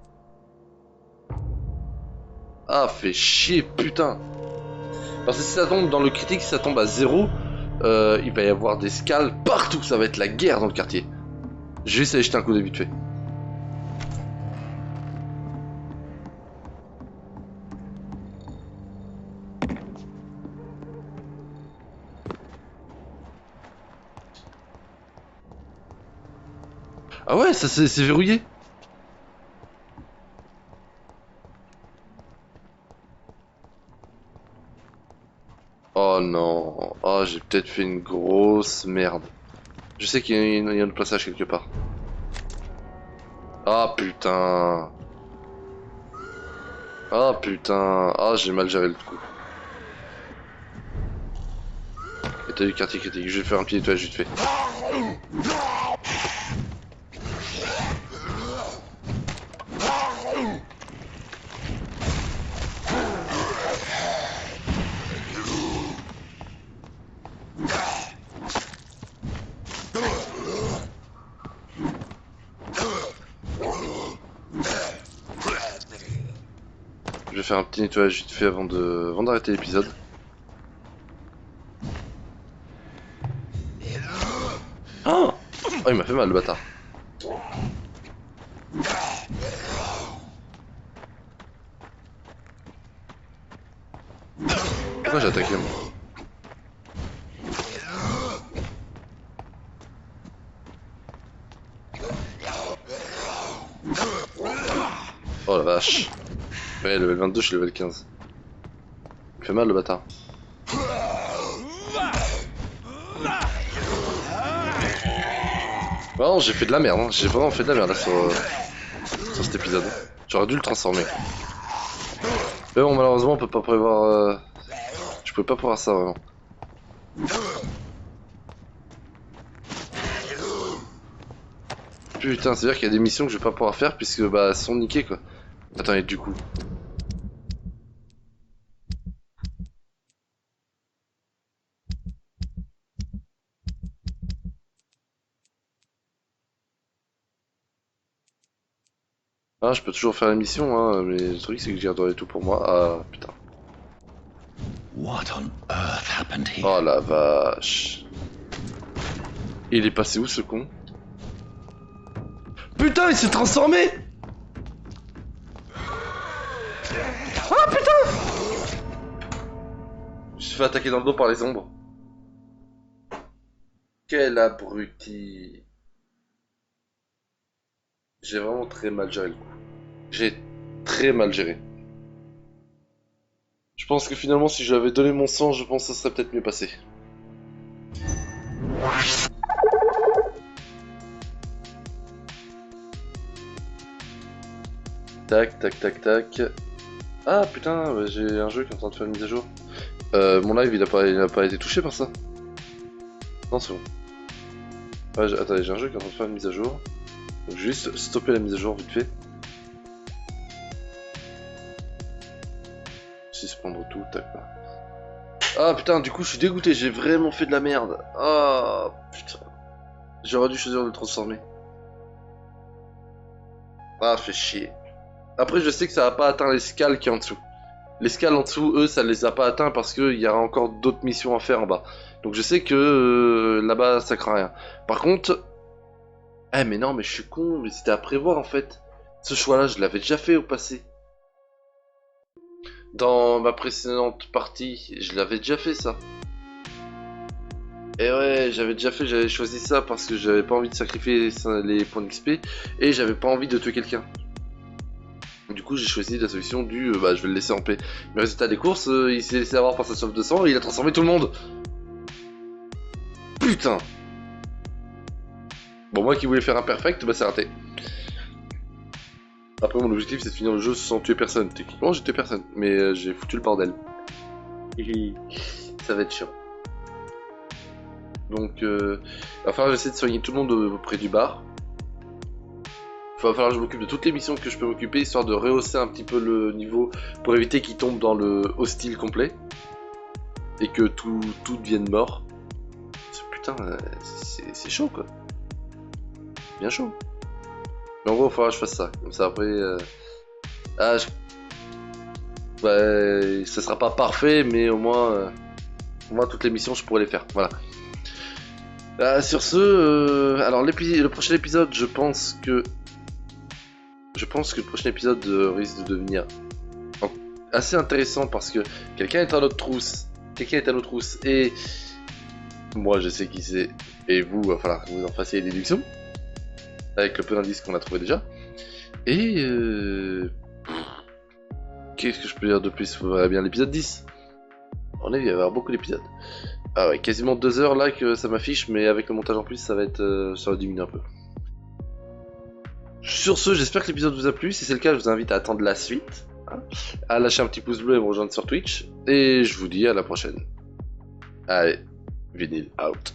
Ah fait chier, putain. Parce que si ça tombe dans le critique, si ça tombe à 0, il va y avoir des scales partout, ça va être la guerre dans le quartier. Je vais essayer de jeter un coup d'œil vite fait. Ah ouais, ça c'est verrouillé. Oh non, oh j'ai peut-être fait une grosse merde. Je sais qu'il y a un passage quelque part. Ah putain. Ah putain. Ah j'ai mal géré le coup. Et t'as du quartier critique, je vais faire un petit nettoyage vite fait. Je vais faire un petit nettoyage vite fait avant d'arrêter l'épisode. Oh, il m'a fait mal le bâtard. Pourquoi j'ai attaqué moi? Oh la vache. Ouais, level 22, je suis level 15. Il fait mal le bâtard. Non, j'ai fait de la merde, hein. J'ai vraiment fait de la merde là sur cet épisode. J'aurais dû le transformer. Mais bon, malheureusement, on peut pas prévoir... Je peux pas prévoir ça, vraiment. Putain, c'est-à-dire qu'il y a des missions que je vais pas pouvoir faire puisque bah elles sont niquées quoi. Attends, et du coup. Ah, je peux toujours faire la mission, hein, mais le truc c'est que je garderai tout pour moi. Ah putain. What on earth happened here? Oh la vache. Il est passé où ce con? Putain, il s'est transformé! Ah putain! Je me suis fait attaquer dans le dos par les ombres. Quel abruti. J'ai vraiment très mal géré le coup. J'ai très mal géré. Je pense que finalement, si je lui avais donné mon sang, je pense que ça serait peut-être mieux passé. Tac, tac, tac, tac. Ah putain, bah, j'ai un jeu qui est en train de faire une mise à jour. Mon live, il a pas été touché par ça. Non, c'est bon. Ouais, attendez, j'ai un jeu qui est en train de faire une mise à jour. Donc juste stopper la mise à jour vite fait. Suspendre tout, tac. Ah putain, du coup je suis dégoûté, j'ai vraiment fait de la merde. Ah putain. J'aurais dû choisir de le transformer. Ah, fait chier. Après, je sais que ça va pas atteint l'escale qui est en dessous. L'escale en dessous, eux, ça les a pas atteints parce qu'il y aura encore d'autres missions à faire en bas. Donc je sais que là-bas, ça craint rien. Par contre... Eh mais non, mais je suis con, mais c'était à prévoir en fait. Ce choix-là, je l'avais déjà fait au passé. Dans ma précédente partie, je l'avais déjà fait ça. Et ouais, j'avais choisi ça parce que j'avais pas envie de sacrifier les points d'XP et j'avais pas envie de tuer quelqu'un. Du coup, j'ai choisi la solution du bah, je vais le laisser en paix. Mais résultat des courses, il s'est laissé avoir par sa soif de sang et il a transformé tout le monde. Putain. Bon, moi qui voulais faire un perfect, bah c'est raté. Après, mon objectif c'est de finir le jeu sans tuer personne. Techniquement, j'ai tué personne, mais j'ai foutu le bordel. Ça va être chiant. Donc, il va falloir que j'essaie de soigner tout le monde près du bar. Il va falloir que je m'occupe de toutes les missions que je peux m'occuper, histoire de rehausser un petit peu le niveau pour éviter qu'il tombe dans le hostile complet. Et que tout devienne mort. Putain, c'est chaud quoi. Bien chaud. Mais en gros, il va falloir que je fasse ça. Comme ça après... Ouais, ça sera pas parfait, mais au moins toutes les missions, je pourrais les faire. Voilà. Sur ce, alors le prochain épisode, je pense que le prochain épisode risque de devenir assez intéressant parce que quelqu'un est à notre trousse, et moi je sais qui c'est, et vous, il va falloir que vous en fassiez des déductions avec le peu d'indices qu'on a trouvé déjà. Et qu'est-ce que je peux dire de plus? Il faudrait bien l'épisode 10. On il va y avoir beaucoup d'épisodes. Ah ouais, quasiment 2 heures là que ça m'affiche, mais avec le montage en plus, ça va diminuer un peu. Sur ce, j'espère que l'épisode vous a plu. Si c'est le cas, je vous invite à attendre la suite, hein, à lâcher un petit pouce bleu et me rejoindre sur Twitch. Et je vous dis à la prochaine. Allez, vinyle out.